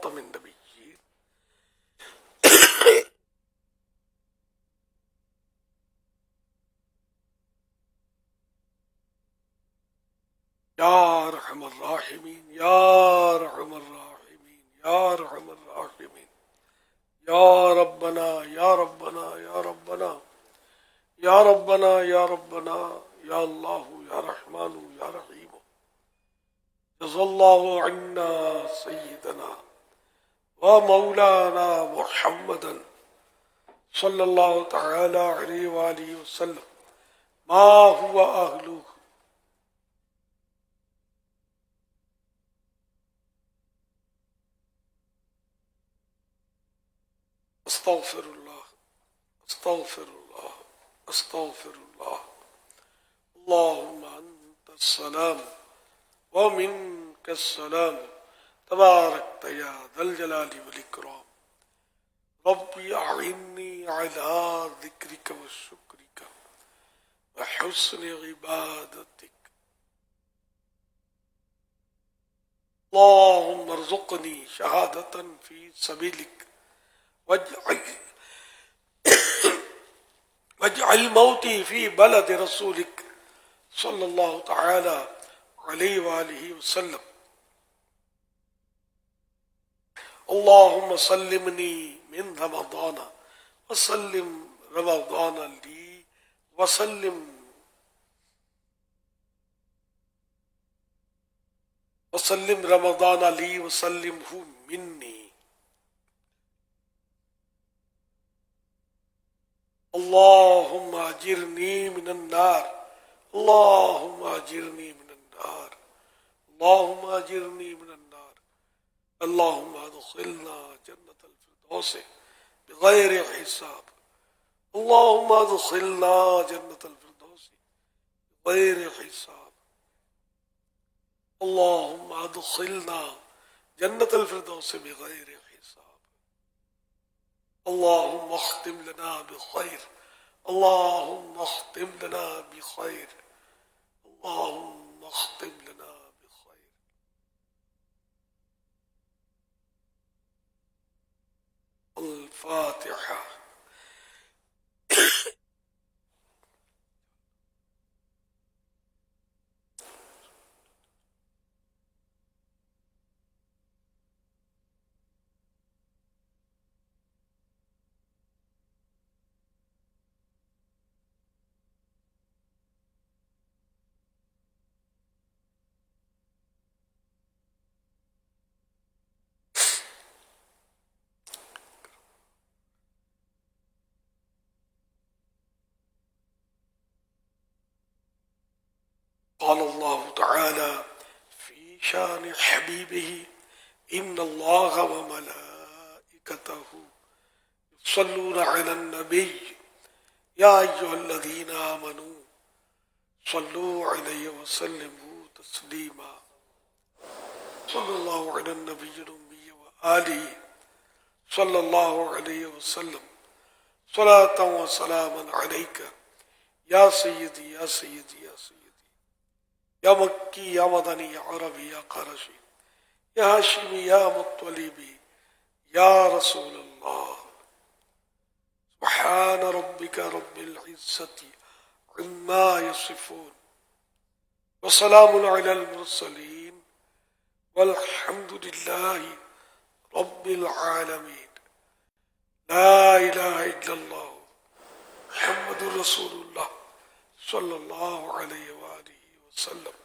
خاتم النبیین یا ارحم الراحمین یا ارحم الراحمین یا ارحم الراحمین یا ربنا یا ربنا یا ربنا یا ربنا یا ربنا یا اللہ یا رحمان یا رحیم جزا اللہ عنا سیدنا و مولانا محمدا صلی اللہ تعالی علیہ وآلہ وسلم ما هو اہلہ. استغفر اللہ استغفر اللہ استغفر اللہ. اللہم انت السلام ومنک السلام تبارکت یا ذا الجلال والاکرام. ربی اعنی علی ذکرک وشکرک وحسن عبادتک. اللہم ارزقنی شہادتا فی سبیلک واجعل موتی فی بلد رسولک صلی اللہ تعالی علیہ وآلہ وسلم. اللہم سلمنی من رمضان وسلم رمضان لی وسلم رمضان لی وسلمہ منی. اللہم اجرنی من النار اللہم اجرنی من النار اللہم اجرنی من النار. اللہم ادخلنا جنت الفردوس بغیر حساب اللہم ادخلنا جنت الفردوس بغیر حساب اللہم ادخلنا جنت الفردوس بغیر حساب. اللهم اختم لنا بخير اللهم اختم لنا بخير اللهم اختم لنا بخير. الفاتحة. قال الله تعالى في شان حبيبه إن الله وملائكته يصلون على النبي يا أيها الذين آمنوا صلوا عليه وسلموا تسليما. صلى الله على النبي الأمي وآله صلى الله عليه وسلم صلاة وسلاما عليك يا سيدي يا سيدي يا سيدي یا مکی یا مدنی یا عربی یا قرشی یا ہاشمی یا مطلبی یا رسول اللہ. سبحان ربک رب العزت عما یصفون وسلام علی المرسلین والحمد للہ رب العالمین. لا الہ الا اللہ محمد رسول اللہ صلی اللہ علیہ وآلہ وسلم.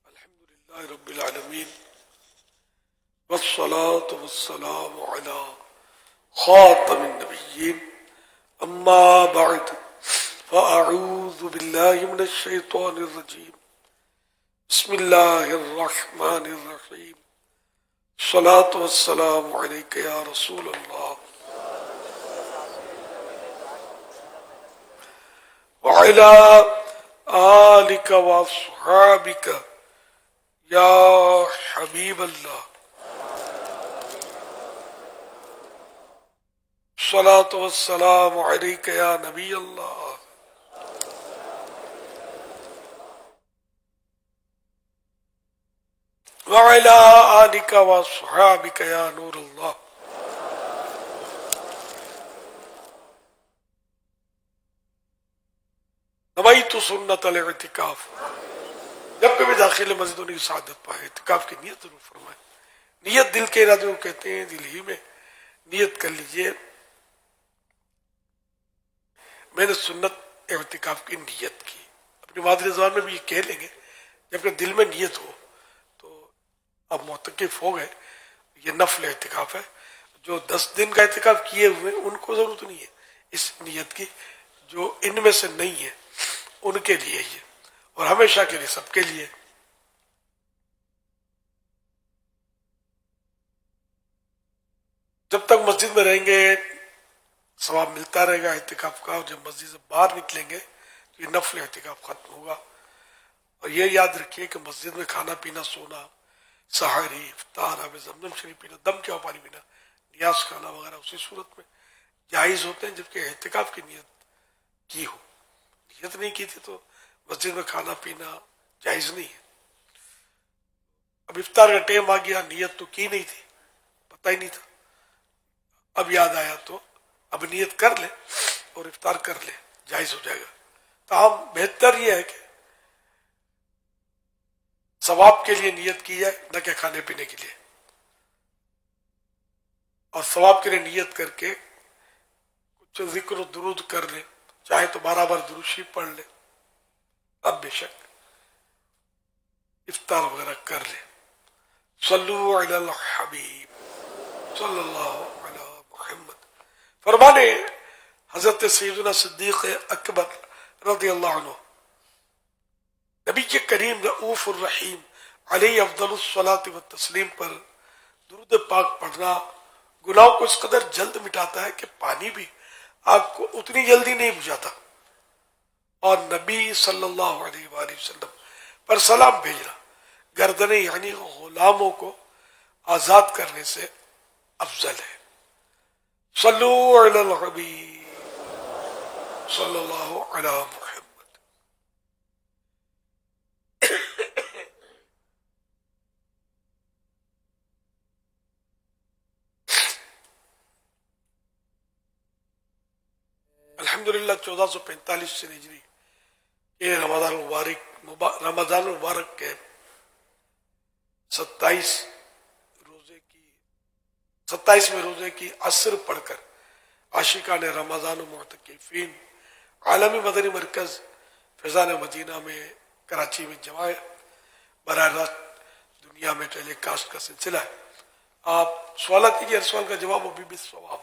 الحمدللہ رب العالمین والصلاة والسلام علی خاتم النبیین. اما بعد فاعوذ باللہ من الشیطان الرجیم. بسم اللہ الرحمن الرحیم. الصلاة والسلام علیک یا رسول اللہ وعلى آلك واصحابك يا حبيب الله الصلاۃ والسلام علیک یا نبی اللہ وعلی آلک واصحابک یا نور اللہ. نویت سنت الاعتکاف. جب کبھی داخل مسجد ہونے کی سعادت پائے اعتکاف کی نیت ضرور فرمائیں. نیت دل کے ارادے کو کہتے ہیں، دل ہی میں نیت کر لیجئے. میں نے سنت اعتکاف کی نیت کی. اپنی مادری زبان میں بھی یہ کہہ لیں گے جب کہ دل میں نیت ہو تو اب معتکف ہو گئے. یہ نفل اعتکاف ہے. جو 10 دن کا اعتکاف کیے ہوئے ان کو ضرورت نہیں ہے اس نیت کی. جو ان میں سے نہیں ہے ان کے لیے یہ، اور ہمیشہ کے لیے سب کے لیے. جب تک مسجد میں رہیں گے ثواب ملتا رہے گا اعتکاف کا، اور جب مسجد سے باہر نکلیں گے تو یہ نفل اعتکاف ختم ہوگا. اور یہ یاد رکھیے کہ مسجد میں کھانا پینا، سونا، سحری، افطار، آب زمزم شریف پینا، دم کیا پانی پینا، نیاز کھانا وغیرہ اسی صورت میں جائز ہوتے ہیں جبکہ اعتکاف کی نیت کی ہو. نیت نہیں کی تھی تو مسجد میں کھانا پینا جائز نہیں ہے. اب افطار کا ٹائم آ گیا، نیت تو کی نہیں تھی، پتہ ہی نہیں تھا، اب یاد آیا تو اب نیت کر لے اور افطار کر لے، جائز ہو جائے گا. تاہم بہتر یہ ہے کہ ثواب کے لیے نیت کی جائے نہ کہ کھانے پینے کے لیے. اور ثواب کے لیے نیت کر کے کچھ ذکر و درود کر لے، چاہے تو 12 بار درود شریف پڑھ لے، اب بے شک افطار وغیرہ کر لے. صلو علی الحبیب صلی اللہ علی محمد. فرمانے حضرت سیدنا صدیق اکبر رضی اللہ عنہ، نبی کے کریم رؤوف الرحیم علیہ افضل الصلاۃ والتسلیم پر درود پاک پڑھنا گناہوں کو اس قدر جلد مٹاتا ہے کہ پانی بھی آگ کو اتنی جلدی نہیں بجھاتا. اور نبی صلی اللہ علیہ وآلہ وسلم پر سلام بھیجنا گردنیں یعنی غلاموں کو آزاد کرنے سے افضل ہے. صلو علی الحبیب صلی اللہ علی محمد. الحمدللہ 1445 سے ہجری یہ رمضان مبارک کے 27ویں روزے کی عصر پڑھ کر عاشقان رمضان و معتکفین عالمی مدنی مرکز فیضان مدینہ میں کراچی میں جمع ہے. براہ راست دنیا میں ٹیلی کاسٹ کا سلسلہ ہے. آپ سوالات کیجیے، ہر سوال کا جواب ابھی بھی ثواب،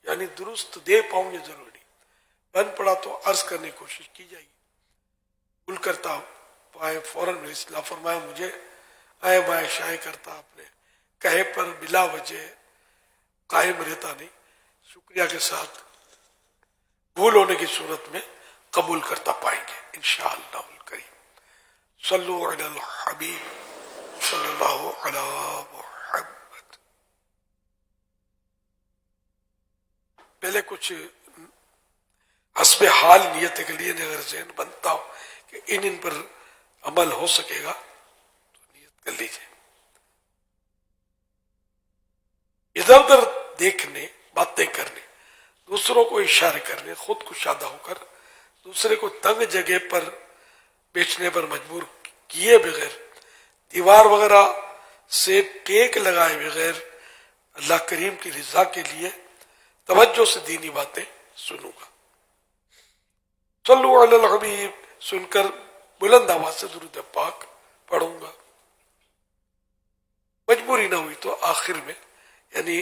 یعنی درست دے پاؤں یہ ضروری. بند پڑا تو عرض کرنے کی کوشش کی جائے گی. بھول کرتا پائے فوراً میں اصلاح فرمایا. مجھے آئے بائے شائع کرتا اپنے کہے پر بلا وجہ قائم رہتا نہیں. شکریہ کے ساتھ بھول ہونے کی صورت میں قبول کرتا پائیں گے انشاءاللہ الکریم. صلو علی الحبیب صلی اللہ علی محمد. پہلے کچھ حسب حال نیت کے لیے اگر ذہن بنتا ہو کہ ان پر عمل ہو سکے گا تو نیت کر لیجیے. ادھر ادھر دیکھنے، باتیں کرنے، دوسروں کو اشارے کرنے، خود کشادہ ہو کر دوسرے کو تنگ جگہ پر بیچنے پر مجبور کیے بغیر، دیوار وغیرہ سے ٹیک لگائے بغیر اللہ کریم کی رضا کے لیے توجہ سے دینی باتیں سنوں گا. صلو علی الحبیب سن کر بلند آواز سے درود پاک پڑھوں گا. مجبوری نہ ہوئی تو آخر میں یعنی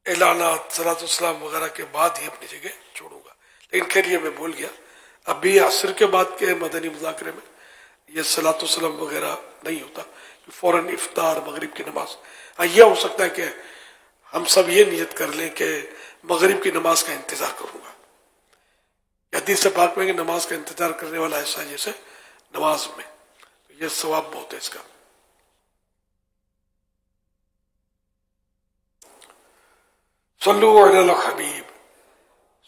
اعلانات صلاۃ والسلام وغیرہ کے بعد ہی اپنی جگہ چھوڑوں گا. لیکن خیر یہ میں بول گیا، ابھی عصر کے بعد کے مدنی مذاکرے میں یہ صلاۃ والسلام وغیرہ نہیں ہوتا، فوراً افطار مغرب کی نماز. یہ ہو سکتا ہے کہ ہم سب یہ نیت کر لیں کہ مغرب کی نماز کا انتظار کروں گا. حدیث سے پاک میں کہ نماز کا انتظار کرنے والا ایسا جیسے نماز میں، یہ ثواب بہت ہے اس کا. صلو علی الحبیب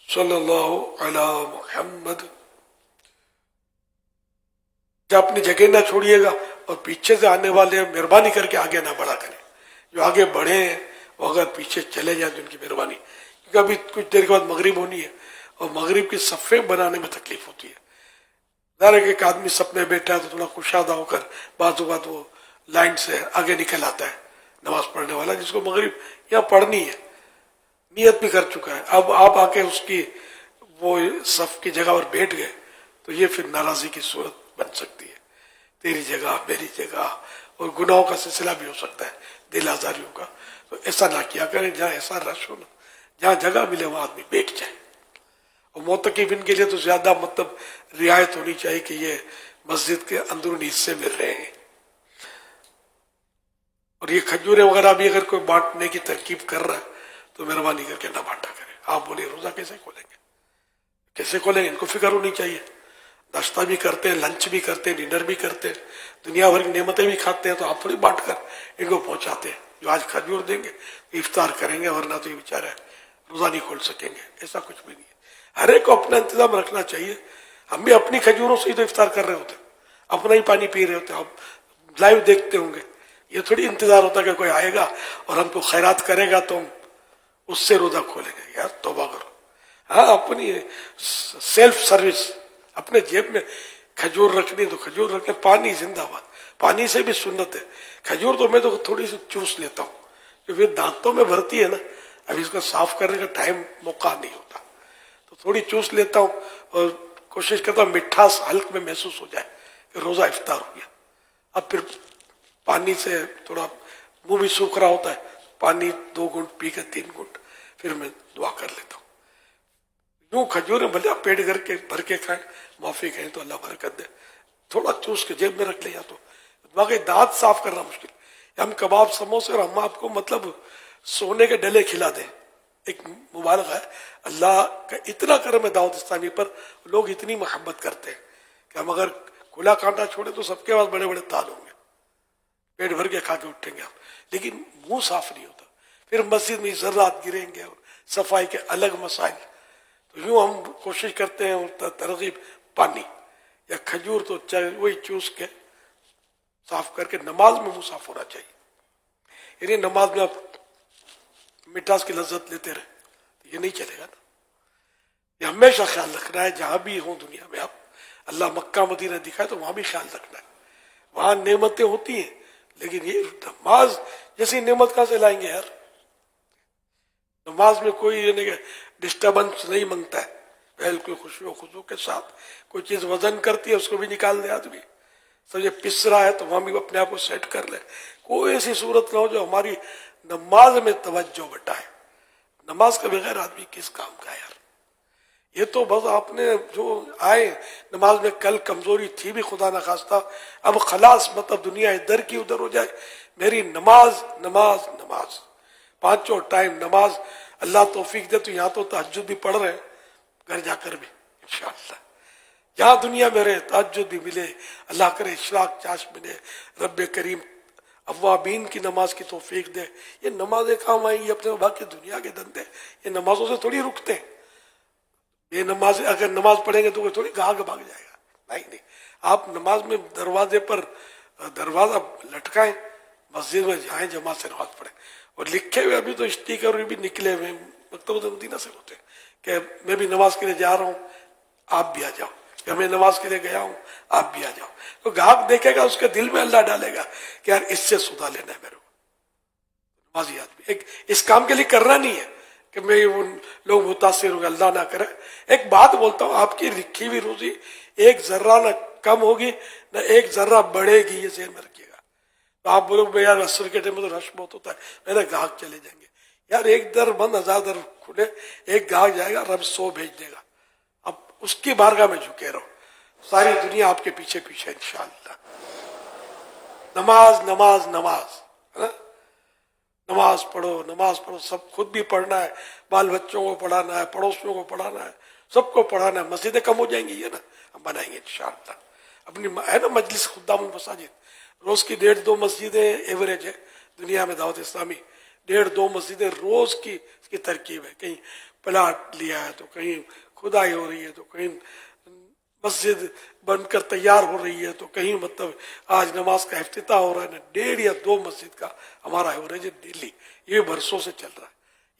صلی اللہ علی محمد. جب اپنی جگہ نہ چھوڑیے گا اور پیچھے سے آنے والے مہربانی کر کے آگے نہ بڑھا کریں. جو آگے بڑھے ہیں وہ اگر پیچھے چلے جائیں تو ان کی مہربانی، کیونکہ ابھی کچھ دیر کے بعد مغرب ہونی ہے اور مغرب کی صفیں بنانے میں تکلیف ہوتی ہے. ظاہر ہے کہ ایک آدمی صف میں بیٹھا ہے تو تھوڑا کشادہ ہو کر بعض اوقات وہ لائن سے آگے نکل آتا ہے. نماز پڑھنے والا جس کو مغرب یہاں پڑھنی ہے، نیت بھی کر چکا ہے، اب آپ آ کے اس کی وہ صف کی جگہ پر بیٹھ گئے تو یہ پھر ناراضی کی صورت بن سکتی ہے. تیری جگہ میری جگہ، اور گناہوں کا سلسلہ بھی ہو سکتا ہے، دل آزاریوں کا. تو ایسا نہ کیا کریں. جہاں ایسا رش ہو نا، جہاں جگہ ملے وہاں آدمی بیٹھ جائے. اور معتکفین کے لیے تو زیادہ مطلب رعایت ہونی چاہیے کہ یہ مسجد کے اندرونی حصے میں رہے ہیں. اور یہ کھجورے وغیرہ بھی اگر کوئی بانٹنے کی ترکیب کر رہا ہے تو مہربانی کر کے نہ بانٹا کرے. آپ بولے روزہ کیسے کھولیں گے، کیسے کھولیں گے؟ ان کو فکر ہونی چاہیے. ناشتہ بھی کرتے ہیں، لنچ بھی کرتے ہیں، ڈنر بھی کرتے ہیں، دنیا بھر کی نعمتیں بھی کھاتے ہیں، تو آپ تھوڑی بانٹ کر ان کو پہنچاتے ہیں. جو آج کھجور دیں گے افطار کریں گے، ورنہ تو یہ بیچارے روزہ نہیں کھول سکیں گے. ایسا کچھ بھی نہیں ہے. ہر ایک کو اپنا انتظام رکھنا چاہیے. ہم بھی اپنی کھجوروں سے ہی تو افطار کر رہے ہوتے ہیں، اپنا ہی پانی پی رہے ہوتے ہیں. آپ لائیو دیکھتے ہوں گے. یہ تھوڑی انتظار ہوتا کہ کوئی آئے گا اور ہم کو خیرات کرے گا تو ہم اس سے روزہ کھولیں گے. یار توبہ کرو. ہاں اپنی سیلف سروس، اپنے جیب میں کھجور رکھنی تو کھجور رکھنے. پانی زندہ باد، پانی سے بھی سنت ہے. کھجور تو میں تو تھوڑی سی چوس لیتا ہوں کیونکہ دانتوں میں بھرتی ہے نا، ابھی اس کو صاف کرنے کا ٹائم موقع نہیں ہوتا، تو تھوڑی چوس لیتا ہوں اور کوشش کرتا ہوں مٹھاس حلق میں محسوس ہو جائے کہ روزہ افطار ہو گیا. اب پھر پانی سے تھوڑا منہ بھی سوکھ رہا ہوتا ہے، پانی 2 گھونٹ پی کے 3 گھونٹ پھر میں دعا کر لیتا ہوں. یوں کھجوریں بھلے آپ پیٹ بھر کے کھائیں، معافی کہیں تو اللہ برکت دے. تھوڑا چوس کے جیب میں رکھ لیں. یا تو باقی دانت صاف کرنا مشکل. ہم کباب سموسے اور ہم آپ کو مطلب سونے کے ڈلے کھلا دیں، ایک مبالغہ ہے. اللہ کا اتنا کرم ہے دعوت اسلامی پر، لوگ اتنی محبت کرتے ہیں کہ ہم اگر کھلا کانٹا چھوڑے تو سب کے پاس بڑے بڑے تال ہوں گے، پیٹ بھر کے کھا کے اٹھیں گے آپ، لیکن منہ صاف نہیں ہوتا. پھر مسجد میں ذرات گریں گے اور صفائی کے الگ مسائل. تو یوں ہم کوشش کرتے ہیں. ترغیب پانی یا کھجور تو چاہے وہی چوس کے صاف کر کے نماز میں منہ صاف ہونا چاہیے. یعنی نماز میں آپ مٹھاس کی لذت لیتے رہے تو یہ نہیں چلے گا نا. یہ ہمیشہ خیال رکھنا ہے جہاں بھی ہوں دنیا میں. آپ اللہ مکہ مدینہ دکھائے تو وہاں بھی خیال رکھنا ہے. وہاں نعمتیں ہوتی ہیں لیکن یہ نماز جیسی نعمت کہاں سے لائیں گے یار. نماز میں کوئی یعنی کہ ڈسٹربنس نہیں منگتا ہے، بالکل خوشی و خضوع کے ساتھ. کوئی چیز وزن کرتی ہے اس کو بھی نکال دے آدمی. سب یہ پس رہا ہے تو وہاں بھی اپنے آپ کو سیٹ کر لے. کوئی ایسی صورت نہ ہو جو ہماری نماز میں توجہ بٹائے. نماز کے بغیر آدمی کس کام کا یار. یہ تو بس آپ نے جو آئے نماز میں کل کمزوری تھی بھی خدا نہ خواستہ، اب خلاص مطلب دنیا ادھر کی ادھر ہو جائے. میری نماز نماز نماز، 5 ٹائم نماز. اللہ توفیق دے تو یہاں تو تہجد بھی پڑھ رہے ہیں، گھر جا کر بھی انشاءاللہ. جہاں دنیا میں رہے تہجد بھی ملے، اللہ کرے اشراق چاش ملے. رب کریم اوابین کی نماز کی توفیق دے. یہ نمازیں کام آئیں گی اپنے باقی دنیا کے دندے یہ نمازوں سے تھوڑی رکتے ہیں. یہ نماز اگر نماز پڑھیں گے تو کوئی تھوڑی گاہ بھاگ جائے گا. نہیں، آپ نماز میں دروازے پر دروازہ لٹکائیں، مسجد میں جائیں، جماعت سے نماز پڑھیں. اور لکھے ہوئے ابھی تو اسٹیکر بھی نکلے ہوئے مکتبۃ مدینہ سے ہوتے ہیں کہ میں بھی نماز کے لیے جا رہا ہوں آپ بھی آ جاؤ، کہ میں نماز کے لیے گیا ہوں آپ بھی آ جاؤ. تو گاہک دیکھے گا، اس کے دل میں اللہ ڈالے گا کہ یار اس سے سودا لینا ہے میرے کو. نمازی آدمی ایک اس کام کے لیے کرنا نہیں ہے کہ میں لوگ متاثر ہوں گے، اللہ نہ کرے. ایک بات بولتا ہوں، آپ کی لکھی ہوئی روزی 1 ذرہ نہ کم ہوگی نہ 1 ذرہ بڑھے گی، یہ ذہن میں رکھیے گا. تو آپ بولو میں یار عصر کے ٹائم میں تو رش بہت ہوتا ہے، میرے گاہک چلے جائیں گے. یار 1 در بند 1000 در کھلے، ایک گاہک جائے گا، رب 100 بھیج دے گا. اب اس کی بارگاہ میں جھکے رہو، ساری دنیا آپ کے پیچھے پیچھے انشاءاللہ. نماز نماز نماز ہے نا. نماز پڑھو. سب خود بھی پڑھنا ہے، بال بچوں کو پڑھانا ہے، پڑوسیوں کو پڑھانا ہے، سب کو پڑھانا ہے. مسجدیں کم ہو جائیں گی یہ نا، ہم بنائیں گے انشاءاللہ. اپنی ہے نا مجلس خدام المساجد، روز کی 1.5-2 مسجدیں ایوریج ہے دنیا میں دعوت اسلامی. 1.5-2 مسجدیں روز کی اس کی ترکیب ہے. کہیں پلاٹ لیا ہے تو کہیں کھدائی ہو رہی ہے تو کہیں مسجد بن کر تیار ہو رہی ہے تو کہیں مطلب آج نماز کا افتتاح ہو رہا ہے. 1.5 یا 2 مسجد کا ہمارا ایوریج ڈیلی، یہ برسوں سے چل رہا ہے.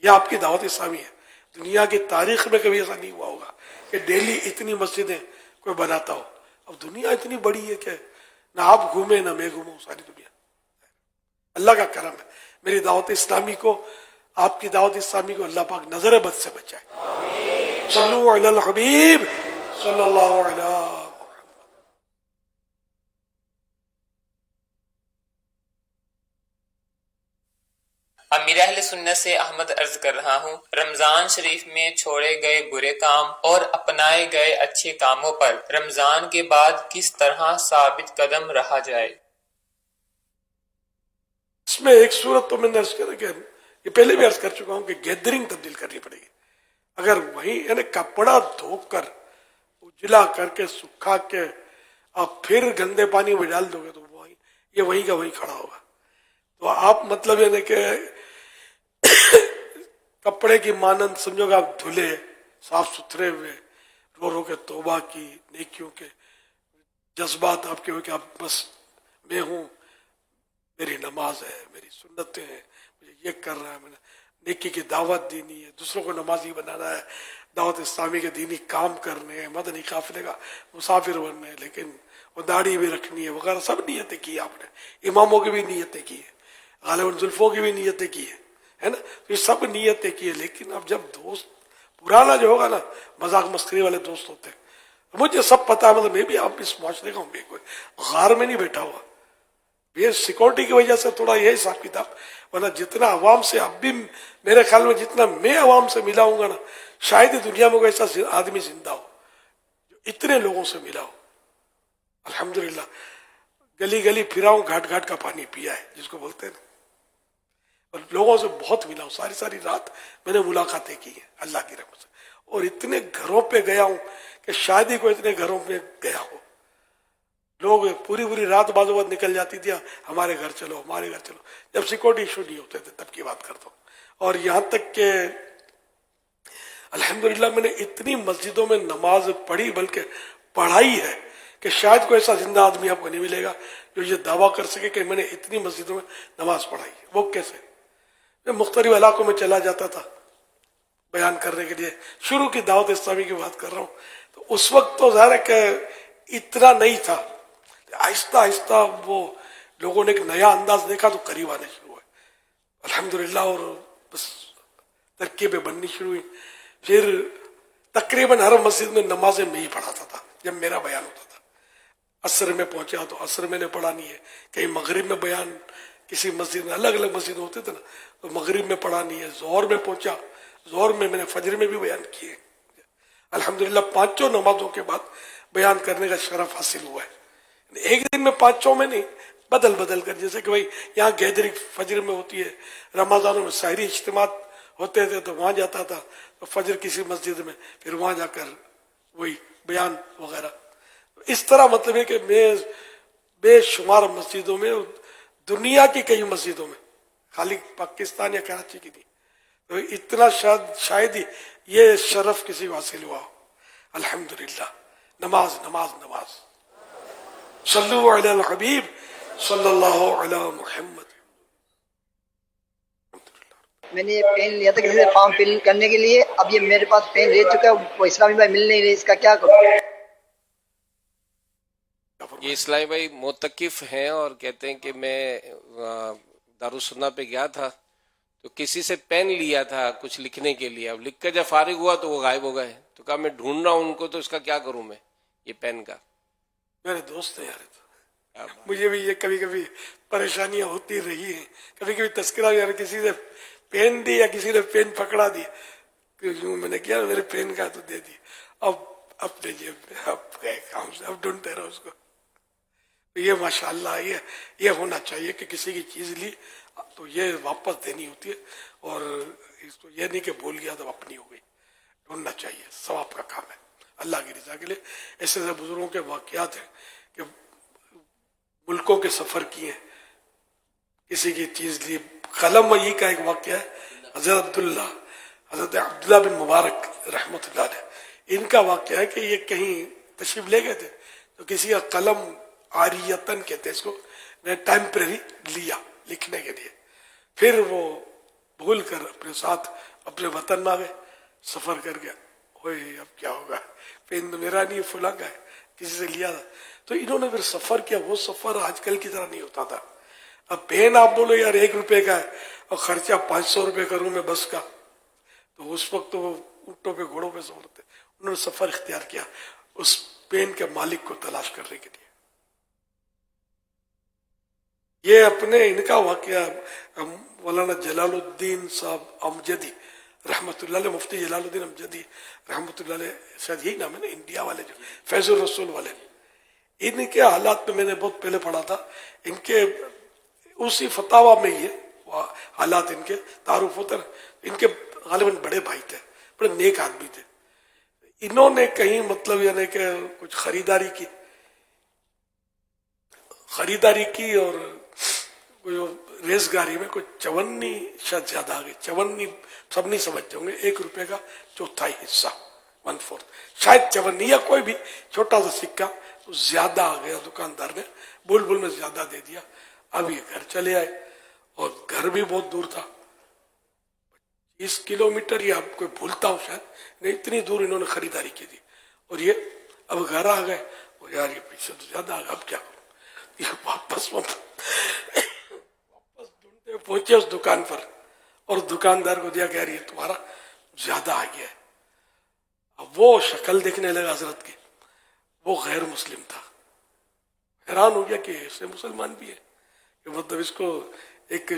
یہ آپ کی دعوت اسلامی ہے. دنیا کی تاریخ میں کبھی ایسا نہیں ہوا ہوگا کہ ڈیلی اتنی مسجدیں کوئی بناتا ہو. اب دنیا اتنی بڑی ہے کہ نہ آپ گھومیں نہ میں گھوموں، ساری دنیا اللہ کا کرم ہے. میری دعوت اسلامی کو، آپ کی دعوت اسلامی کو اللہ پاک نظر بد سے بچائے. صلو علی الحبیب صلی اللہ علیہ. امیر اہل سنت سے احمد عرض کر رہا ہوں، رمضان شریف میں چھوڑے گئے برے کام اور اپنائے گئے اچھے کاموں پر رمضان کے بعد کس طرح ثابت قدم رہا جائے؟ اس میں ایک صورت تو میں نے عرض کر کہ یہ پہلے بھی عرض کر چکا ہوں کہ گیدرنگ تبدیل کرنی پڑے گی. اگر وہیں یعنی کپڑا دھو کر اجلا کر کے سکھا کے آپ پھر گندے پانی میں ڈال دو گے تو یہ وہیں کا وہیں کھڑا ہوگا. تو آپ مطلب یعنی کہ کپڑے کی مانند سمجھو کہ آپ دھلے صاف ستھرے ہوئے رو رو کے توبہ کی نیکیوں کے جذبات آپ کے ہو کہ آپ بس میں ہوں، میری نماز ہے، میری سنتیں ہیں، مجھے یہ کر رہا ہے، میں نے نیکی کی دعوت دینی ہے، دوسروں کو نمازی بنانا ہے، دعوت اسلامی کے دینی کام کرنے ہیں، مدنی قافلے کا مسافر بننا ہے، لیکن وہ داڑھی بھی رکھنی ہے وغیرہ سب نیتیں کی آپ نے. اماموں کی بھی نیتیں کی ہے، غالب زلفوں کی بھی نیتیں کی ہے نا. تو یہ سب نیتیں کی ہے. لیکن اب جب دوست پرانا جو ہوگا نا، مذاق مسخری والے دوست ہوتے ہیں، مجھے سب پتا ہے. مطلب میں بھی آپ اس معاشرے کا ہوں، میں کوئی غار میں نہیں بیٹھا ہوا. یہ سیکورٹی کی وجہ سے تھوڑا یہ حساب کتاب، ورنہ جتنا عوام سے اب بھی میرے خیال میں جتنا میں عوام سے ملا ہوں گا نا، شاید ہی دنیا میں کوئی ایسا آدمی زندہ ہو جو اتنے لوگوں سے ملا ہو. الحمدللہ گلی گلی پھرا ہوں، گھاٹ گھاٹ کا پانی پیا ہے جس کو بولتے ہیں نا. اور لوگوں سے بہت ملا ہوں، ساری ساری رات میں نے ملاقاتیں کی ہیں اللہ کی رحمت سے. اور اتنے گھروں پہ گیا ہوں کہ شاید ہی کوئی اتنے گھروں پہ گیا ہو. لوگ پوری پوری رات بعض وقت نکل جاتی تھی، ہمارے گھر چلو ہمارے گھر چلو، جب سیکورٹی ایشو نہیں ہوتے تھے تب کی بات کرتا ہوں. اور یہاں تک کہ الحمدللہ میں نے اتنی مسجدوں میں نماز پڑھی، بلکہ پڑھائی ہے، کہ شاید کوئی ایسا زندہ آدمی آپ کو نہیں ملے گا جو یہ دعویٰ کر سکے کہ میں نے اتنی مسجدوں میں نماز پڑھائی ہے. وہ کیسے؟ میں مختلف علاقوں میں چلا جاتا تھا بیان کرنے کے لیے. شروع کی دعوت اسلامی کی بات کر رہا ہوں. تو اس وقت تو ظاہر ہے کہ اتنا نہیں تھا. آہستہ آہستہ وہ لوگوں نے ایک نیا انداز دیکھا تو قریب آنے شروع ہوئے الحمدللہ. اور بس ترکیبیں بننی شروع ہوئی. پھر تقریباً ہر مسجد میں نمازیں میں ہی پڑھاتا تھا جب میرا بیان ہوتا تھا. عصر میں پہنچا تو عصر میں نے پڑھانی ہے. کہیں مغرب میں بیان کسی مسجد میں، الگ الگ مسجد ہوتے تھے نا، تو مغرب میں پڑھانی ہے. ظہر میں پہنچا، ظہر میں نے فجر میں بھی بیان کیے. الحمدللہ 5 نمازوں کے بعد بیان کرنے کا شرف حاصل ہوا ہے. ایک دن میں 5 میں نہیں، بدل بدل کر. جیسے کہ بھائی یہاں گیدرنگ فجر میں ہوتی ہے، رمضانوں میں سحری اجتماعات ہوتے تھے تو وہاں جاتا تھا، تو فجر کسی مسجد میں، پھر وہاں جا کر وہی بیان وغیرہ. اس طرح مطلب ہے کہ میں بے شمار مسجدوں میں، دنیا کی کئی مسجدوں میں، خالی پاکستان یا کراچی کی نہیں، تو اتنا شاید ہی یہ شرف کسی کو حاصل ہوا ہو. الحمدللہ. نماز نماز نماز. صلو علی الحبیب صلی اللہ علی محمد. میں نے یہ پین لیا تھا کسی سے فارم فل کرنے کے لیے، اب یہ میرے پاس پین رہ چکا ہے، وہ اسلامی بھائی مل نہیں رہے، اس کا کیا کروں؟ یہ اسلامی بھائی موتقف ہیں اور کہتے ہیں کہ میں دارالسنہ پہ گیا تھا تو کسی سے پین لیا تھا کچھ لکھنے کے لیے، اب لکھ کر جب فارغ ہوا تو وہ غائب ہو گئے. تو کہا میں ڈھونڈ رہا ہوں ان کو، تو اس کا کیا کروں میں یہ پین کا؟ میرے دوست ہیں یار، مجھے بھی یہ کبھی کبھی پریشانیاں ہوتی رہی ہیں. کبھی کبھی تذکرہ یار کسی نے پین دی یا کسی نے پین پکڑا دی، میں نے کیا میرے پین کا تو دے دی، اب اپنے جیب میں اب گئے کام سے، اب ڈھونڈتے رہو اس کو. یہ ماشاءاللہ یہ ہونا چاہیے کہ کسی کی چیز لی تو یہ واپس دینی ہوتی ہے، اور اس کو یہ نہیں کہ بھول گیا تو اپنی ہو گئی. ڈھونڈنا چاہیے، ثواب کا کام ہے اللہ کی رضا کے لیے. ایسے ایسے بزرگوں کے واقعات ہیں کہ ملکوں کے سفر کیے، کسی کی چیز لی، قلم وہی کا ایک واقعہ ہے، حضرت عبداللہ بن مبارک رحمۃ اللہ علیہ، ان کا واقعہ ہے کہ یہ کہیں تشریف لے گئے تھے تو کسی کا قلم عاریتن کہتے ہیں اس کو، نے ٹیمپریری لیا لکھنے کے لیے، پھر وہ بھول کر اپنے ساتھ اپنے وطن میں آ گئے، سفر کر گیا، ہوئے اب کیا ہوگا، پین میرا نہیں فلاں کا ہے، کسی سے لیا تھا. تو انہوں نے پھر سفر کیا. وہ سفر آج کل کی طرح نہیں ہوتا تھا. اب پین آپ بولو یار 1 روپے کا ہے اور خرچہ 500 روپے کروں میں بس کا، تو اس وقت تو وہ اونٹوں پہ گھوڑوں پہ سفر تھے. انہوں نے سفر اختیار کیا اس پین کے مالک کو تلاش کرنے کے لیے. یہ اپنے ان کا واقعہ مولانا جلال الدین صاحب امجدی رحمۃ اللہ علیہ، مفتی جلال الدین امجدی رحمۃ اللہ علیہ، شاید یہی نام ہے نا انڈیا والے جو فیض الرسول والے، ان کے حالات میں میں نے بہت پہلے پڑھا تھا. ان کے اسی فتاوا میں یہ حالات ان کے تعارف ہوتا ہے. ان کے غالباً بڑے بھائی تھے، بڑے نیک آدمی تھے. انہوں نے کہیں مطلب یعنی کہ کچھ خریداری کی اور ریزگاری میں کوئی 54 شاید زیادہ آ گئی. 54 سب نہیں سمجھتے ہوں گے، 1 روپے کا چوتھائی حصہ 1/4 شاید 54 یا کوئی بھی چھوٹا سا سکہ زیادہ آ گیا. دکاندار نے بول میں زیادہ دے دیا. اب یہ گھر چلے آئے اور گھر بھی بہت دور تھا، 20 کلومیٹر یا کوئی بھولتا ہوں شاید نہیں، اتنی دور انہوں نے خریداری کی تھی. اور یہ اب گھر آ گئے اور یار یہ پیچھے تو زیادہ آ گیا، اب کیا کروں. یہ واپس ڈھونڈتے پہنچے اس دکان پر اور دکاندار کو دیا کہ یار یہ تمہارا زیادہ آ گیا ہے. اب وہ شکل دیکھنے لگا حضرت کی، وہ غیر مسلم تھا. حیران ہو گیا کہ اس میں مسلمان بھی ہے، کہ مطلب اس کو ایک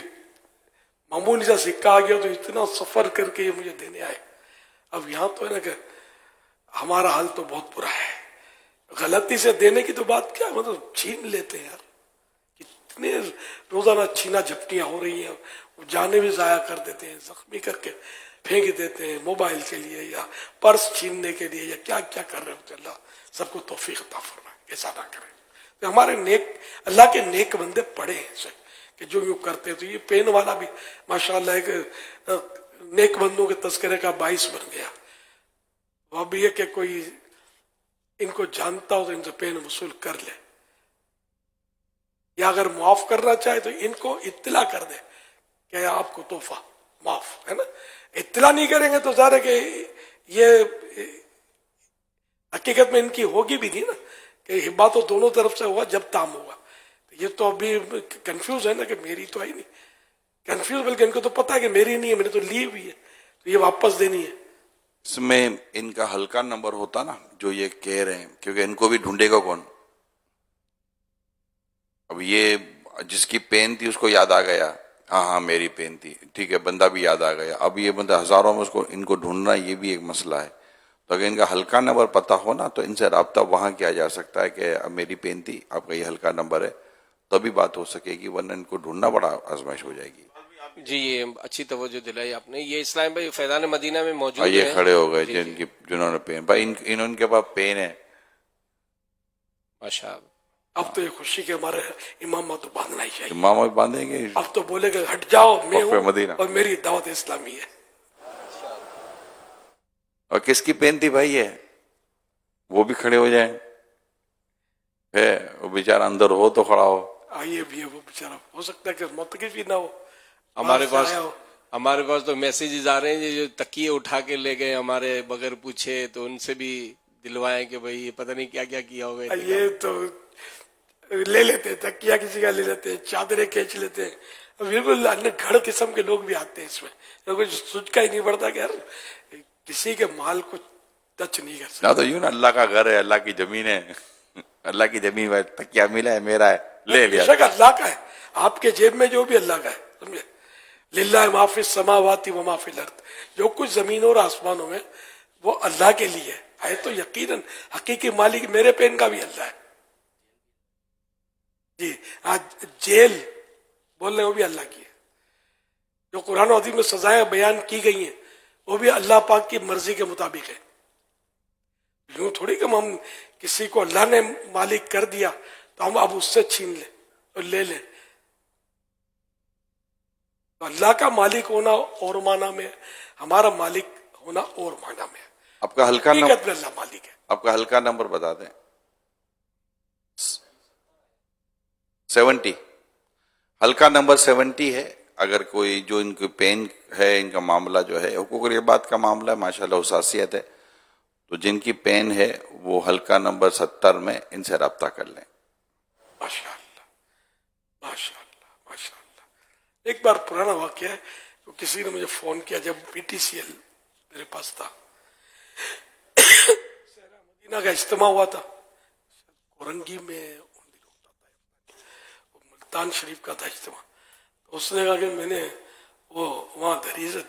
معمولی سا سکہ آ گیا تو اتنا سفر کر کے یہ مجھے دینے آئے. اب یہاں تو ہے نا کہ ہمارا حال تو بہت برا ہے. غلطی سے دینے کی تو بات کیا، مطلب چھین لیتے ہیں یار. کتنے روزانہ چھینا جھپٹیاں ہو رہی ہیں، وہ جانے بھی ضائع کر دیتے ہیں، زخمی کر کے پھینک دیتے ہیں موبائل کے لیے یا پرس چھیننے کے لیے یا کیا کیا کر رہے ہوتے. اللہ سب کو توفیق عطا فرمائے، ایسا نہ کریں. ہمارے نیک اللہ کے نیک بندے پڑے ہیں ایسے کہ جو یوں کرتے. تو یہ پین والا بھی ماشاءاللہ ایک نیک بندوں کے تذکرے کا باعث بن گیا. وہ بھی یہ کہ کوئی ان کو جانتا ہو تو ان سے پین وصول کر لے، یا اگر معاف کرنا چاہے تو ان کو اطلاع کر دے کہ آپ کو تحفہ معاف ہے نا. اطلاع نہیں کریں گے تو ظاہر ہے کہ یہ حقیقت میں ان کی ہوگی بھی نہیں نا، کہ ہبا تو دونوں طرف سے ہوا جب تام ہوا. یہ تو ابھی کنفیوز ہے نا کہ میری تو آئی نہیں، کنفیوز، بلکہ ان کو تو پتا ہے کہ میری نہیں ہے، میں نے تو لی ہوئی ہے تو یہ واپس دینی ہے. اس میں ان کا ہلکا نمبر ہوتا نا جو یہ کہہ رہے ہیں، کیونکہ ان کو بھی ڈھونڈے گا کون. اب یہ جس کی پین تھی اس کو یاد آ گیا، ہاں میری پین تھی، ٹھیک ہے، بندہ بھی یاد آ گیا. اب یہ بندہ ہزاروں میں ان کو ڈھونڈنا یہ بھی ایک مسئلہ ہے. تو اگر ان کا ہلکا نمبر پتہ ہو نا تو ان سے رابطہ وہاں کیا جا سکتا ہے کہ اب میری پین تھی، آپ کا یہ ہلکا نمبر ہے، تبھی بات ہو سکے گی، ورنہ ان کو ڈھونڈنا بڑا آزمائش ہو جائے گی. جی یہ اچھی توجہ دلائی آپ نے. یہ اسلام بھائی فیضان مدینہ میں موجود یہ ہیں، کھڑے ہو گئے جی جی. جنہوں نے پین، بھائی ان کے پاس پین ہے. ماشاء اللہ. اب تو یہ خوشی کے ہمارے امامہ تو باندھنا ہی چاہیے. ماما بھی باندھیں گے. اب تو بولے کہ ہٹ جاؤ، میں وقف ہوں مدینہ اور میری دعوت اسلامی ہے. اور کس کی پین تھی بھائی ہے، وہ بھی کھڑے ہو جائیں. ہے وہ بیچارہ اندر ہو تو کھڑا ہو. آئیے بھی ہے وہ بیچارہ، ہو سکتا ہے کہ متقف ہی نہ ہو، ہمارے باہر سے پاس آیا ہو. ہمارے پاس تو میسیجز آ رہے ہیں جو تکیے اٹھا کے لے گئے ہمارے بغیر پوچھے، تو ان سے بھی دلوائیں کہ بھائی یہ پتہ نہیں کیا کیا کیا ہوگا. یہ تو لے لیتے تکیا کسی کا لے لیتے، چادریں کھینچ لیتے. بالکل گھڑ قسم کے لوگ بھی آتے ہیں اس میں، کچھ سوچ کا ہی نہیں پڑتا کہ یار کسی کے مال کو ٹچ نہیں کر نہ سکتا. تو یوں نا اللہ کا گھر ہے، اللہ کی زمین ہے، اللہ کی زمین میں تکیہ ملا ہے، میرا ہے، لے لیا. بے شک اللہ کا ہے، آپ کے جیب میں جو بھی اللہ کا ہے، سمجھے. للہ ما فی السماوات و ما فی الارض، جو کچھ زمینوں اور آسمانوں میں وہ اللہ کے لیے ہے تو یقیناً حقیقی مالک میرے پین کا بھی اللہ ہے. جی آج جیل بول رہے وہ بھی اللہ کی ہے. جو قرآن و حدیث میں سزائیں بیان کی گئی ہیں وہ بھی اللہ پاک کی مرضی کے مطابق ہے. یوں تھوڑی کہ ہم کسی کو اللہ نے مالک کر دیا تو ہم اب اس سے چھین لیں اور لے لیں. تو اللہ کا مالک ہونا اور معنی میں ہے، ہمارا مالک ہونا اور معنی میں ہے. آپ کا ہلکا حقیقت نمبر، میں اللہ مالک ہے. آپ کا ہلکا نمبر بتا دیں. 70. ہلکا نمبر 70 ہے. اگر کوئی جو ان کی پین ہے، ان کا معاملہ جو ہے حقوق العباد کا معاملہ ہے، ماشاءاللہ حساسیت ہے، تو جن کی پین ہے وہ ہلکا نمبر 70 میں ان سے رابطہ کر لیں. ماشاء اللہ ماشاء اللہ ماشاء اللہ. ایک بار پرانا واقعہ ہے، تو کسی نے مجھے فون کیا جب PTCL میرے پاس تھا، مدینہ کا اجتماع ہوا تھا کورنگی میں، ملتان شریف کا تھا اجتماع. تو اس نے کہا کہ میں نے وہ وہاں دھیرے سے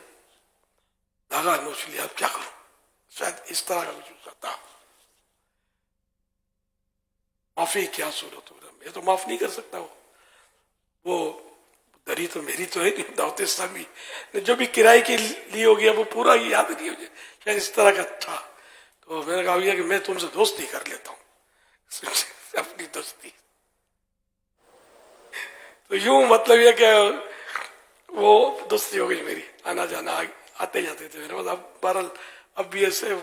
دھاگا نوچ لیا، اب کیا کروں؟ شاید اس طرح کا کچھ تھا. معافی کیا صورت ہو رہا، میں تو معاف نہیں کر سکتا. وہ دری تو میری تو ہے نہیں، دعوت اسلامی نے جو بھی کرائے کے لیے ہو گیا وہ پورا ہی یاد نہیں ہو جائے، شاید اس طرح کا تھا. تو میں نے کہا کہ میں تم سے دوستی کر لیتا ہوں اپنی دوستی. تو یوں مطلب یہ کہ وہ دوستی ہو گئی میری، آنا جانا آتے جاتے تھے میرے پاس. اب بہرحال اب بھی ایسے